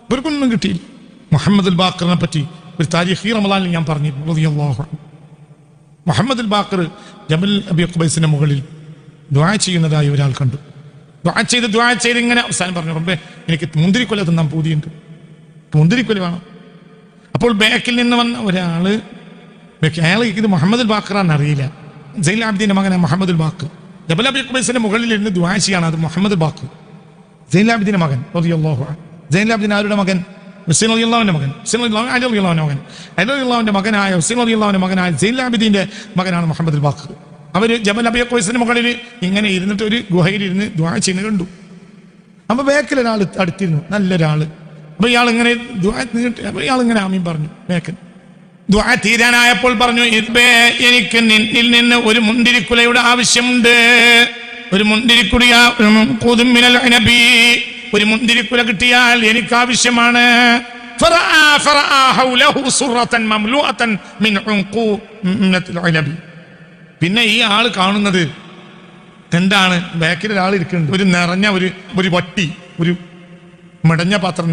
ഇവർക്കൊന്നും കിട്ടിയില്ല. മുഹമ്മദുൽ ബാഖറിനെ പറ്റി ഒരു താരീഖ് റമളാനിൽ ഞാൻ പറഞ്ഞിരുന്നു റളിയല്ലാഹു അൻഹു. മുഹമ്മദുൽ ബാഖർ ജബൽ അബി ഖുബൈസിന്റെ മുകളിൽ ദുആ ചെയ്യുന്നതായി ഒരാൾ കണ്ടു. ദുആ ചെയ്ത് ഇങ്ങനെ അവസാനം പറഞ്ഞു, റബ്ബേ എനിക്ക് മുന്തിരിക്കൊല തിന്നാൻ പൂതിയുണ്ട്, മുന്തിരിക്കൊല വേണം. അപ്പോൾ ബാക്കിൽ നിന്ന് വന്ന ഒരാള്, അയാൾ ഇത് മുഹമ്മദുൽ ബാഖറാന്ന് അറിയില്ല, സൈനുൽ ആബിദീന്റെ മകനാണ് മുഹമ്മദുൽ ബാഖർ. ജബൽ അബി ഖുബൈസിന്റെ മുകളിൽ ഇരുന്ന് ദുആ ചെയ്യാണ്, അത് മുഹമ്മദുൽ ബാഖർ, സൈനുൽ ആബിദീന്റെ മകൻ റളിയല്ലാഹു അൻഹു. സൈനുൽ ആബിദീൻ ആരുടെ മകൻ? ഹുസൈൻ റളിയല്ലാഹുവിന്റെ മകൻ, ഹുസൈൻ റളിയല്ലാഹു അലി റളിയല്ലാഹുവിന്റെ മകൻ, അലി റളിയല്ലാഹുവിന്റെ മകനായ ഹുസൈൻ റളിയല്ലാഹുവിന്റെ മകനായ സൈനുൽ ആബിദീന്റെ മകനാണ് മുഹമ്മദുൽ ബാഖർ. അവര് ജബൽ അബി ഖുബൈസിന്റെ മുകളിൽ ഇങ്ങനെ ഇരുന്നിട്ട് ഒരു ഗുഹയിൽ ഇരുന്ന് ദുആ ചെയ്യുന്നത് കണ്ടു. അപ്പൊ ബാക്കിൽ ഒരാൾ അടുത്തിരുന്നു, നല്ലൊരാള്. അപ്പൊ ഇയാളിങ്ങനെ ഇയാളിങ്ങനെ ആമീൻ പറഞ്ഞു. ബാക്കിൽ ദുആ തീരാനായപ്പോൾ പറഞ്ഞു, എനിക്ക് നിന്നിൽ നിന്ന് ഒരു മുന്തിരിക്കുലയുടെ ആവശ്യമുണ്ട്, ഒരു മുന്തിരിക്കുല, ഒരു മുന്തിരിക്കുല കിട്ടിയാൽ എനിക്ക് ആവശ്യമാണ്. പിന്നെ ഈ ആള് കാണുന്നത് എന്താണ്? ബാക്കിൽ ഒരാൾ ഇരിക്കുന്നുണ്ട്, ഒരു നിറഞ്ഞ ഒരു വട്ടി, ഒരു മെടഞ്ഞ പാത്രം,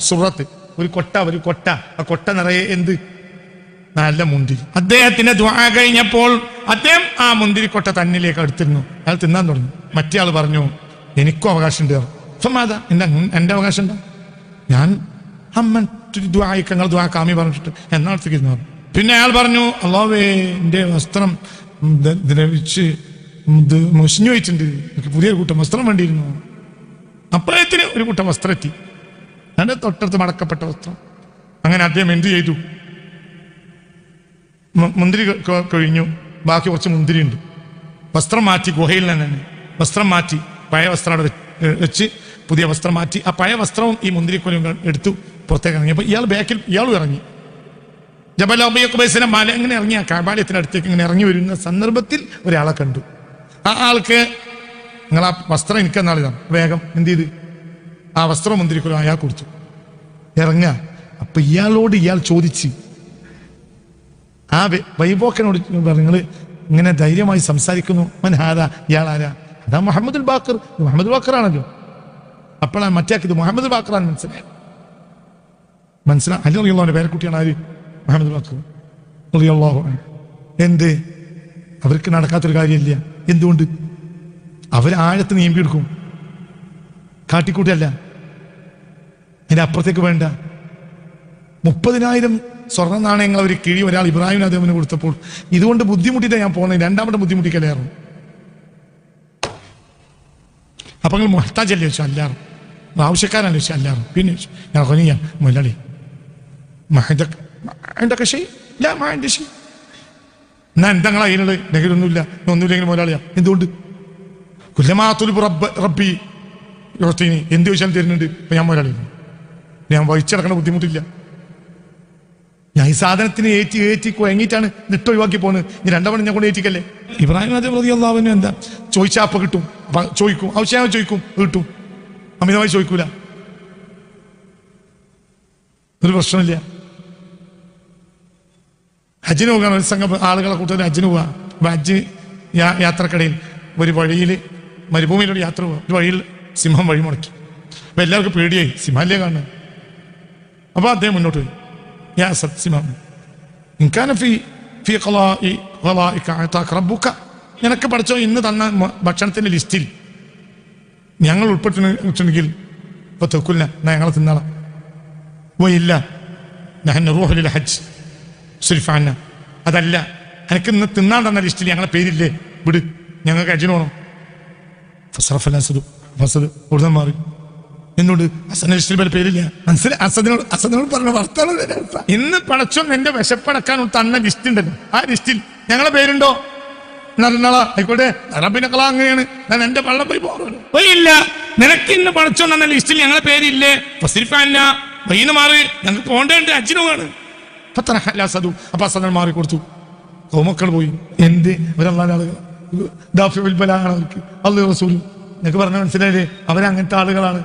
സുറത്ത്, ഒരു കൊട്ട, ആ കൊട്ട നിറയെ എന്ത്? നല്ല മുന്തിരി. അദ്ദേഹത്തിന്റെ ദുആ കഴിഞ്ഞപ്പോൾ അദ്ദേഹം ആ മുന്തിരിക്കൊട്ട തന്നിലേക്ക് അടുത്തിരുന്നു. അയാൾ തിന്നാൻ തുടങ്ങി. മറ്റേ ആൾ പറഞ്ഞു, എനിക്കും അവകാശമുണ്ട്. സമാധാ എന്റെ അവകാശം ഉണ്ടാ, ഞാൻ അമ്മൻ ദുആയിക്കങ്ങൾ ദുആ കാമി പറഞ്ഞിട്ട് എന്നാളത്തേക്ക്. പിന്നെ അയാൾ പറഞ്ഞു, അല്ലാഹുവേ എന്റെ വസ്ത്രം ദ്രവിച്ച് മുഷിഞ്ഞു പോയിട്ടുണ്ട്, എനിക്ക് പുതിയൊരു കൂട്ടം വസ്ത്രം വേണ്ടിയിരുന്നു. അപ്പോഴത്തിന് ഒരു കൂട്ടം വസ്ത്രം എത്തി, അതിന്റെ തൊട്ടടുത്ത് മടക്കപ്പെട്ട വസ്ത്രം. അങ്ങനെ അദ്ദേഹം എന്ത് ചെയ്തു? മുന്തിരി കഴിഞ്ഞു, ബാക്കി കുറച്ച് മുന്തിരി ഉണ്ട്. വസ്ത്രം മാറ്റി, ഗുഹയിൽ നിന്ന് തന്നെ വസ്ത്രം മാറ്റി, പഴയ വസ്ത്രം അവിടെ വെച്ച് പുതിയ വസ്ത്രം മാറ്റി, ആ പഴയ വസ്ത്രവും ഈ മുന്തിരിക്കൊലയും എടുത്തു പുറത്തേക്ക് ഇറങ്ങി. അപ്പൊ ഇയാളും ഇറങ്ങി. ജബൽ അബി ഖുബൈസിന്റെ മല ഇങ്ങനെ ഇറങ്ങി, ആ കഅബയുടെ അടുത്തേക്ക് ഇങ്ങനെ ഇറങ്ങി വരുന്ന സന്ദർഭത്തിൽ ഒരാളെ കണ്ടു. ആ ആൾക്ക്, നിങ്ങൾ ആ വസ്ത്രം എനിക്കെന്നാളിതാണ്, വേഗം എന്ത് ചെയ്ത് ആ വസ്ത്രം മുന്തിരിക്കൊല അയാൾ കൊടുത്തു. ഇറങ്ങ. അപ്പൊ ഇയാളോട് ഇയാൾ ചോദിച്ച്, ആ വൈബോക്കനോട് നിങ്ങൾ ഇങ്ങനെ ധൈര്യമായി സംസാരിക്കുന്നു, മൻഹാദാ, ഇയാൾ ആരാ? അതാ മുഹമ്മദുൽ ബാഖർ, മുഹമ്മദുൽ ബാഖർ ആണല്ലോ. അപ്പോഴാണ് മറ്റേക്കിത് മുഹമ്മദുൽ ബാഖറാണ് മനസ്സിലായി. അലി റളിയല്ലാഹുവിന്റെ പേരക്കുട്ടിയാണ് ആര്? മുഹമ്മദുൽ ബാഖർ റളിയല്ലാഹു അൻഹു. എന്ത്? അവർക്ക് നടക്കാത്തൊരു കാര്യമില്ല. എന്തുകൊണ്ട്? അവർ ആഴത്ത് നീമ്പിയെടുക്കും, കാട്ടിക്കൂട്ടല്ല. അതിന്റെ അപ്പുറത്തേക്ക് വേണ്ട. 30,000 സ്വർണ്ണ നാണയങ്ങൾ അവർ കിഴി ഒരാൾ ഇബ്രാഹിം അദ്ദേഹത്തിന് കൊടുത്തപ്പോൾ ഇതുകൊണ്ട് ബുദ്ധിമുട്ടിയിട്ടാണ് ഞാൻ പോകുന്നത്, രണ്ടാമത്തെ ബുദ്ധിമുട്ടിക്കലായിരുന്നു. അപ്പൊ നിങ്ങൾ മുഹ്താജല്ലേ ചോദിച്ചു? അല്ലാറും. ആവശ്യക്കാരാണ് ചോദിച്ചു? അല്ലാറും. പിന്നെ ഞാൻ മുതലാളി എന്നാ എന്താ നിങ്ങളെ അതിനുള്ള നെഗരൊന്നുമില്ല, ഒന്നുമില്ലെങ്കിൽ മുതലാളിയാ. എന്തുകൊണ്ട്? റബ്ബി എന്ത് ചോദിച്ചാലും തരുന്നുണ്ട്. ഇപ്പൊ ഞാൻ മുതലാളി, ഞാൻ വഹിച്ചടക്കണ ബുദ്ധിമുട്ടില്ല. ഞാൻ ഈ സാധനത്തിന് ഏറ്റി കുഴങ്ങിയിട്ടാണ് നിട്ട് ഒഴിവാക്കി പോകുന്നത്. ഇനി രണ്ടാമത് ഞാൻ കൊണ്ട് ഏറ്റിക്കല്ലേ? ഇബ്രാഹിം നബി റളിയല്ലാഹു അൻഹു എന്താ ചോദിച്ചാൽ അപ്പൊ കിട്ടും, ചോദിക്കും, ആവശ്യമായി ചോദിക്കും, കിട്ടും, അമിതമായി ചോദിക്കൂല, ഒരു പ്രശ്നമില്ല. ഹജ്ജിന് പോകാൻ ഒരു സംഘം ആളുകളെ കൂട്ടത്തിൽ ഹജ്ജിന് പോവാ. അപ്പൊ ഹജ്ജ് യാത്രക്കിടയിൽ ഒരു വഴിയിൽ മരുഭൂമിയിലൂടെ യാത്ര പോവാ. ഒരു വഴിയിൽ സിംഹം വഴി മുടക്കി. അപ്പൊ എല്ലാവർക്കും പേടിയായി, സിംഹല്ലേ കാണുന്നത്. അപ്പൊ അദ്ദേഹം മുന്നോട്ട് പോയി, നിനക്ക് പഠിച്ചോ ഇന്ന് തന്ന ഭക്ഷണത്തിന്റെ ലിസ്റ്റിൽ ഞങ്ങൾ ഉൾപ്പെട്ടിട്ടുണ്ടെങ്കിൽ ഇപ്പൊ തെക്കുല്ല, ഞങ്ങളെ തിന്നാളാം. ഇല്ല, ഹജ്ജ് സുരിഫാന, അതല്ല, എനിക്ക് ഇന്ന് തിന്നാൻ തന്ന ലിസ്റ്റിൽ ഞങ്ങളെ പേരില്ലേ, വിട്, ഞങ്ങൾക്ക് ഹജ്ജിന് പോകണം. ഫസദ് കൂടുതൽ മാറി. എന്നോട് അസന്റെ ലിസ്റ്റിൽ പേരില്ല. മനസ്സിലായി? അസദിനോട് പറഞ്ഞ വർത്താനം. ഇന്ന് പടച്ചോൻ എന്റെ വിശപ്പടക്കാൻ തന്ന ലിസ്റ്റ് ഉണ്ടല്ലോ, ആ ലിസ്റ്റിൽ ഞങ്ങളെ പേരുണ്ടോ? ആയിക്കോട്ടെ, അറബിനക്കള അങ്ങനെയാണ്, ഞാൻ എന്റെ പള്ളം പോയി പോയില്ല. നിനക്ക് ഇന്ന് പടച്ചോൻ തന്ന ലിസ്റ്റിൽ ഞങ്ങളെ പേരില്ലേ? ഫസിരിഫാന വൈന്ന് മാറി, ഞങ്ങൾക്ക് പോകേണ്ട ഹജ്ജിന് പോവാണ്. അപ്പൊ അസദൻ മാറി കൊടുത്തു. മക്കൾ പോയി. എന്ത്? അവരല്ലാതെ ആളുകൾ അവർക്ക് അള്ളാഹു റസൂൽ എന്നൊക്കെ പറഞ്ഞ മനസ്സിലായില്ലേ? അവരങ്ങനത്തെ ആളുകളാണ്.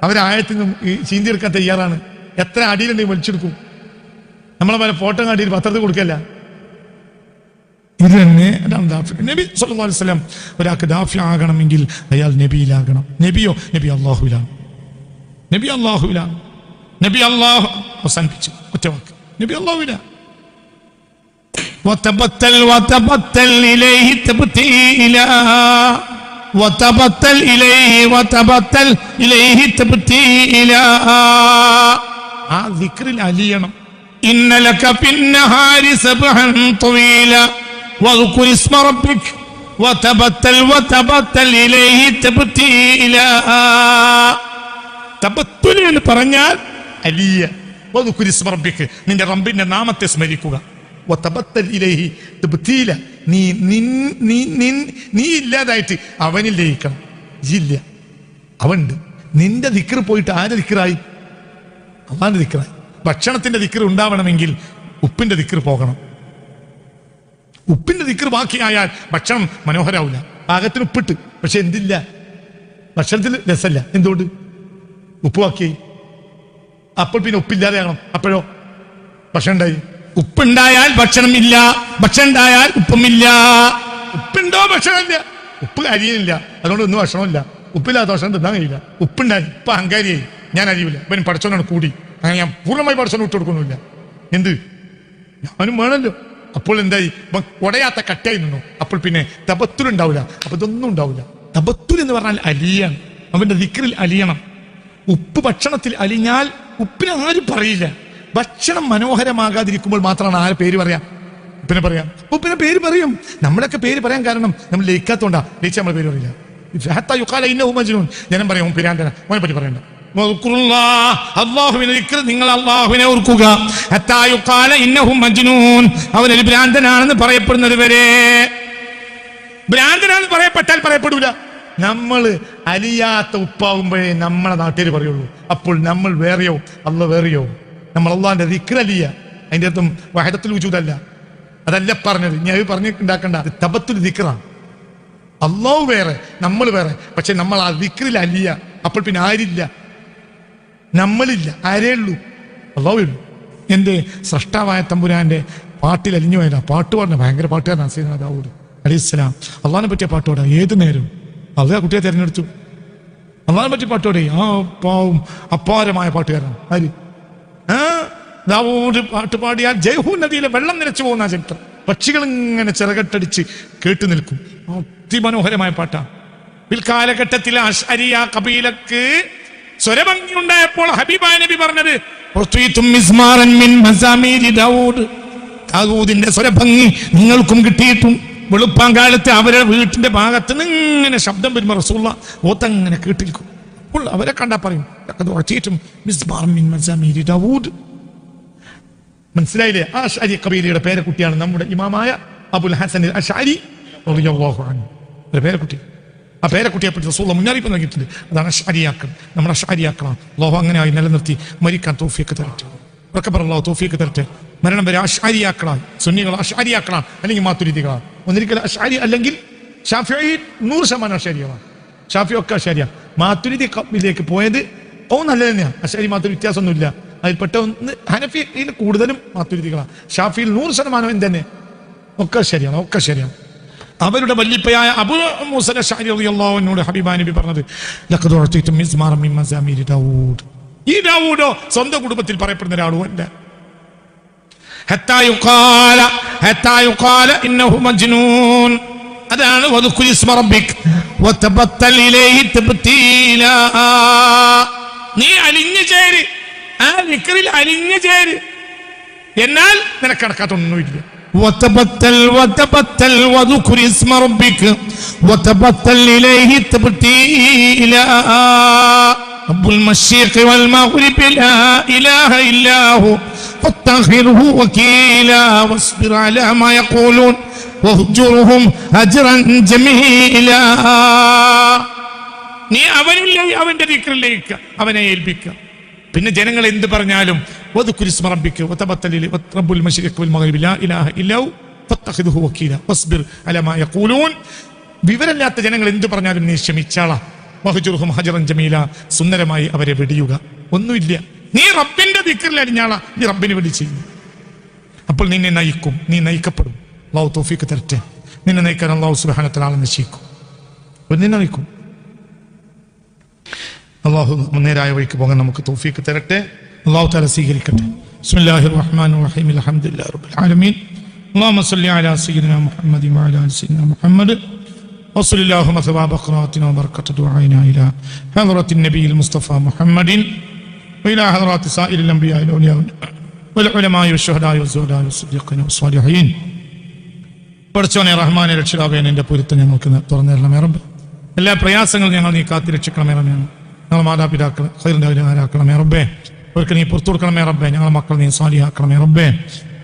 അവരായത്തിനും ഈ ചീന്തിയെടുക്കാൻ തയ്യാറാണ്. എത്ര അടിയിലുണ്ടെങ്കിൽ വലിച്ചെടുക്കും. നമ്മളെ പോലെ ഫോട്ടോ കാട്ടിയിട്ട് പത്രത്തിൽ കൊടുക്കല്ല. ഇത് തന്നെ ദാഫി. നബി സല്ലല്ലാഹു അലൈഹി വസല്ലം ഒരാൾക്ക് ദാഫി ആകണമെങ്കിൽ അയാൾ നബിയിലാകണം. നബിയോ? നബി അല്ലാഹുവിലാണ്. നബി അല്ലാഹുവിലാണ്. നബി അല്ലാഹു അവസാനിപ്പിച്ചു ഒറ്റ വാക്ക്, നബി അല്ലാഹുവിലാണ്. വതബത്തൽ വതബത്തൽ ഇലൈഹി തബ്തീലാ വതബത്തൽ ഇലൈഹി വതബത്തൽ ഇലൈഹി തബ്തീലാ. ആ ദിക്റിൽ അലിയണം. ഇന്നലക ഫിന്നഹാരി സബ്ഹൻ ത്വീല വദ്കുർ ഇസ്മ റബ്ബിക വതബത്തൽ വതബത്തൽ ഇലൈഹി തബ്തീലാ. തബത്തുൽ എന്ന് പറഞ്ഞാൽ അലിയ. വദ്കുർ ഇസ്മ റബ്ബിക, നിന്റെ റബ്ബിന്റെ നാമത്തെ സ്മരിക്കുക. വതബത്തൽ ഇലൈഹി തബ്തീല, നീ ഇല്ലാതായിട്ട് അവനിൽ ലയിക്കണം. ഇല്ല, അവനുണ്ട്. നിന്റെ ദിക്ർ പോയിട്ട് ആരുടെ ദിക്റായി? അള്ളാന്റെ ദിക്റായി. ഭക്ഷണത്തിന്റെ ദിക്ർ ഉണ്ടാവണമെങ്കിൽ ഉപ്പിന്റെ ദിക്ർ പോകണം. ഉപ്പിന്റെ ദിക്ർ ബാക്കിയായാൽ ഭക്ഷണം മനോഹരാവില്ല. പാകത്തിന് ഉപ്പിട്ട്, പക്ഷെ എന്തില്ല, ഭക്ഷണത്തിൽ രസമല്ല. എന്തുകൊണ്ട്? ഉപ്പ് ബാക്കിയായി. അപ്പോൾ പിന്നെ ഉപ്പില്ലാതെ ആകണം. അപ്പോഴോ ഭക്ഷണം ഉണ്ടായി. ഉപ്പുണ്ടായാൽ ഭക്ഷണം ഇല്ല, ഭക്ഷണം ഉണ്ടായാൽ ഉപ്പുമില്ല. ഉപ്പുണ്ടോ ഭക്ഷണമില്ല, ഉപ്പ് അരിയില്ല, അതുകൊണ്ട് ഒന്നും ഭക്ഷണമില്ല. ഉപ്പില്ലാത്ത ഭക്ഷണം തിന്നാൻ കഴിയില്ല. ഉപ്പുണ്ടായി, ഇപ്പൊ അഹങ്കാരിയായി, ഞാൻ അറിയില്ല, ഇവൻ പഠിച്ചോണ്ടാണ് കൂടി, അങ്ങനെ ഞാൻ പൂർണ്ണമായി പഠിച്ചോണ്ട് വിട്ടു കൊടുക്കുന്നില്ല. എന്ത് ഞാനും വേണമല്ലോ. അപ്പോൾ എന്തായി? ഉടയാത്ത കട്ടയായി നിന്നു. അപ്പോൾ പിന്നെ തബത്തുലുണ്ടാവില്ല. അപ്പൊ ഇതൊന്നും ഉണ്ടാവില്ല. തബത്തുൽ എന്ന് പറഞ്ഞാൽ അലിയാണ്. അവന്റെ ദിക്റിൽ അലിയണം. ഉപ്പ് ഭക്ഷണത്തിൽ അലിഞ്ഞാൽ ഉപ്പിനെ ആരും പറയില്ല. ഭക്ഷണം മനോഹരമാകാതിരിക്കുമ്പോൾ മാത്രമാണ് ആരെ പേര് പറയാം? ഉപ്പിനെ പറയാം. ഉപ്പിനെ പേര് പറയും. നമ്മളൊക്കെ പേര് പറയാൻ കാരണം നമ്മൾ ലയിക്കാത്തോണ്ടാ. ലയിച്ച നമ്മളെ പേര് പറയില്ല. ജനം പറയാം പിരാന്തന, അവനെ പറ്റി പറയണ്ട. അല്ലാഹുവിനെ ദിക്ർ, നിങ്ങൾ അല്ലാഹുവിനെ ഓർക്കുക. അവനൊരു ഭ്രാന്തനാണെന്ന് പറയപ്പെടുന്നത് വരെ. ഭ്രാന്തനാണെന്ന് പറയപ്പെട്ടാൽ പറയപ്പെടൂല. നമ്മൾ അലിയാത്ത ഉപ്പാവുമ്പോഴേ നമ്മളെ നാട്ടുകാർ പറയുള്ളൂ. അപ്പോൾ നമ്മൾ വേറെയോ അല്ല വേറെയോ. നമ്മൾ അള്ളാന്റെ ദിക്ർ അലിയ. അതിന്റെ അർത്ഥം വഹദത്തുൽ വജൂദല്ല. അതല്ല പറഞ്ഞത്. ഞാൻ പറഞ്ഞ് ഉണ്ടാക്കണ്ട. അത് തബത്തുൽ ദിക്റാണ്. അള്ളാഹു വേറെ, നമ്മൾ വേറെ. പക്ഷെ നമ്മൾ ആ ദിക്റിൽ അലിയ. അപ്പോൾ പിന്നെ ആരില്ല? നമ്മളില്ല. ആരേ ഉള്ളൂ? അള്ളാഹു ഉള്ളൂ. എന്റെ സൃഷ്ടാവായ തമ്പുരാന്റെ പാട്ടിൽ അലിഞ്ഞു പോയതാ. പാട്ട് പാടുന്ന ഭയങ്കര പാട്ടുകാരനാണ് സയ്യിദുനാ ദാവൂദ് അലൈഹിസ്സലാം. അള്ളാഹിനെ പറ്റിയ പാട്ടോടാ ഏത് നേരം. അള്ളാഹ് കുട്ടിയെ തെരഞ്ഞെടുത്തു. അള്ളാഹിനെ പറ്റി പാട്ടോടെ ആ പാവും അപാരമായ പാട്ടുകാരനാണ്. ആര്? ദാവൂദ് പാട്ട് പാടിയാൽ ജയ്ഹൂ നദിയിലെ വെള്ളം നിലച്ചു പോകുന്ന ചരിത്രം. പക്ഷികൾ ഇങ്ങനെ ചിറകട്ടടിച്ച് കേട്ടു നിൽക്കും. അതിമനോഹരമായ പാട്ടാണ്. പിൽക്കാലഘട്ടത്തിലെ അശ്അരിയ കബീലക്ക് സ്വരഭംഗി ഉണ്ടായപ്പോൾ ഹബീബായ നബി പറഞ്ഞത് ദാവൂദിന്റെ സ്വരഭംഗി നിങ്ങൾക്കും കിട്ടിയിട്ടും. വെളുപ്പാങ്കാലത്ത് അവരുടെ വീട്ടിന്റെ ഭാഗത്ത് നിന്ന് ഇങ്ങനെ ശബ്ദം വരുമ്പോൾ റസൂലുള്ള ഓത്തങ്ങനെ കേട്ടിരിക്കും. അപ്പോൾ അവരെ കണ്ടാ പറയും ദാവൂദ്. മനസ്സിലായില്ലേ? ആ അശ്അരി കബീലയുടെ പേരക്കുട്ടിയാണ് നമ്മുടെ ഇമാമായ അബുൽ ഹസൻ അശ്അരി റളിയല്ലാഹു അൻഹു. പേരക്കുട്ടി. ആ പേരക്കുട്ടിയെ പറ്റി റസൂലുള്ള മുന്നറിയിപ്പ് നൽകിയിട്ടുണ്ട്. അതാണ് അശ്അരിയാക്കൾ. നമ്മുടെ അശ്അരിയാക്കളാണ്. അല്ലാഹു അങ്ങനെ ആയി നിലനിർത്തി മരിക്കാൻ തൗഫീഖ് തരട്ടെ. അല്ലാഹു തൗഫീഖ് തരട്ടെ. മരണം വരെ അശ്അരിയാക്കളാണ്. സുന്നികൾ അശ്അരിയാക്കളാണ്, അല്ലെങ്കിൽ മാതുരിദികളാണ്. ഒന്നിരിക്കൽ അശ്അരി അല്ലെങ്കിൽ ഷാഫിഈ 100% അശ്അരിയാണ്. ഷാഫി ഒക്കെ അശ്അരിയാണ്. മാതുരിദി ഖബിലേക്ക് പോയത് നല്ലത് തന്നെയാണ്. അശ്അരി മാതുരിദി വ്യത്യാസമൊന്നുമില്ല. അതിൽപ്പെട്ട ഒന്ന് ഹനഫിയിൽ കൂടുതലും മാതുരിദികളാണ്. ഷാഫിയിൽ 100% തന്നെ ഒക്കെ ശരിയാണ്. ഒക്കെ ശരിയാണ്. അവരുടെ വല്ലിപ്പയായ അബൂ മൂസ അശ്അരി റളിയല്ലാഹു അൻഹു ഹബീബായ നബി പറഞ്ഞത് ലഖദ് ഉഅതീതു മിസ്മാറൻ മിൻ മസാമീർ ദാവൂദ്. ഈ ദാവൂദോ സ്വന്തം കുടുംബത്തിൽ പറയപ്പെടുന്ന ഒരാളുമല്ല. ഹത്താ യുഖാല ഇന്നഹു മജ്നൂൻ. അതാണ് വദ്കുർ ഇസ്മ റബ്ബിക വതബത്തൽ ഇലൈഹി തബ്തീലാ. നീ അലിഞ്ഞു ചേര്, ആ ദിക്റിൽ അലിഞ്ഞു ചേര്. എന്നാൽ നിനക്കടക്കാത്തൊന്നുമില്ല. وتبتل وذكر اسم ربك وتبتل إليه تبتيلا. رب المشرق والمغرب لا إله إلا هو فاتخذه وكيلا واصبر على ما يقولون واهجرهم هجرا جميلا. നീ അവന്റെ ദിക്റിലേക്ക് അവനെ ഏൽപ്പിക്കുക. പിന്നെ ജനങ്ങൾ എന്ത് പറഞ്ഞാലും വദ്കുർ ഇസ്മ റബ്ബിക വതബത്തൽ റബ്ബുൽ മശ്രിഖി വൽ മഗ്രിബി ലാ ഇലാഹ ഇല്ലാ ഹു ഫത്തഖിദുഹു വകീല വസ്ബിർ അലാ മാ യഖൂലൂൻ. വിവരമില്ലാത്ത ജനങ്ങൾ എന്ത് പറഞ്ഞാലും നീ ക്ഷമിച്ചാളാ. വഹ്ജുർഹും ഹജറൻ ജമീല. സുന്ദരമായി അവരെ വെടിയുക. ഒന്നുമില്ല, നീ റബ്ബിന്റെ ദിക്റിൽ അടിഞ്ഞാളാ. നീ റബ്ബിന് വേണ്ടി ചെയ്യും. അപ്പോൾ നിന്നെ നയിക്കും, നീ നയിക്കപ്പെടും. അല്ലാഹു തൗഫീഖ് തരട്ടെ. നിന്നെ നയിക്കാൻ അള്ളാഹു സുബ്ഹാനഹു വ തആല നിശ്ചയിക്കും. നിന്നെ നയിക്കും. അള്ളാഹു നേരായ വഴിക്ക് പോകാൻ നമുക്ക് തൗഫീഖ് തരട്ടെ. അള്ളാഹു തആല സ്വീകരിക്കട്ടെ. ബിസ്മില്ലാഹിർ റഹ്മാനിർ റഹീം. അൽഹംദുലില്ലാഹി റബ്ബിൽ ആലമീൻ. اللهم صل على سيدنا محمد وعلى ال سيدنا محمد وصل اللهم ثواب قراءتنا وبركة دعائنا إلى حضرة النبي المصطفى محمد وإلى حضرات سائر الأنبياء والأولياء والعلماء والشهداء والزهداء والصديقين والصالحين. പഠിച്ചോനെ റഹ്മാനെ രക്ഷിതാവേ, നിന്റെ പൊരുത്തം ഞങ്ങൾക്ക് തുറന്നു തരണമേ റബ്ബേ. എല്ലാ പ്രയാസങ്ങളും ഞങ്ങൾ നീ കാത്തി രക്ഷിക്കണമേ റബ്ബേ. ഞങ്ങൾ മാതാപിതാക്കൾ ഖൈറിന്റെ ആരാക്കണമേ റബ്ബേ. അവർക്ക് നീ പുറത്തു കൊടുക്കണമേ റബ്ബേ. ഞങ്ങളെ മക്കൾ നീ സാലിഹാക്കണമേ റബ്ബേ.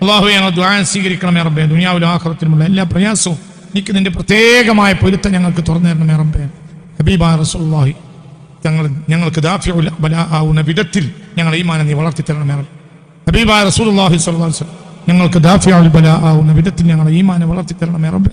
അല്ലാഹുവേ, ഞങ്ങൾ ദുആ സ്വീകരിക്കണമേ റബ്ബേ. ദുനിയാവിലും ആഖിറത്തിലുമുള്ള എല്ലാ പ്രയാസവും നീക്ക് നിന്റെ പ്രത്യേകമായ പൊരുത്തം ഞങ്ങൾക്ക് തുറന്നു തരണമേ റബ്ബേ. ഹബീബായ റസൂലുള്ളാഹി ഞങ്ങൾക്ക് ദാഫിഉൽ ബലാ ആവുന്ന വിധത്തിൽ ഞങ്ങളുടെ ഈമാനെ നീ വളർത്തി തരണമേ റബ്ബേ. ഹബീബായ റസൂലുള്ളാഹി സ്വല്ലല്ലാഹു അലൈഹി വസല്ലം ഞങ്ങൾക്ക് ദാഫിഉൽ ബലാ ആവുന്ന വിധത്തിൽ ഞങ്ങളുടെ ഈമാനെ വളർത്തി തരണമേ റബ്ബേ.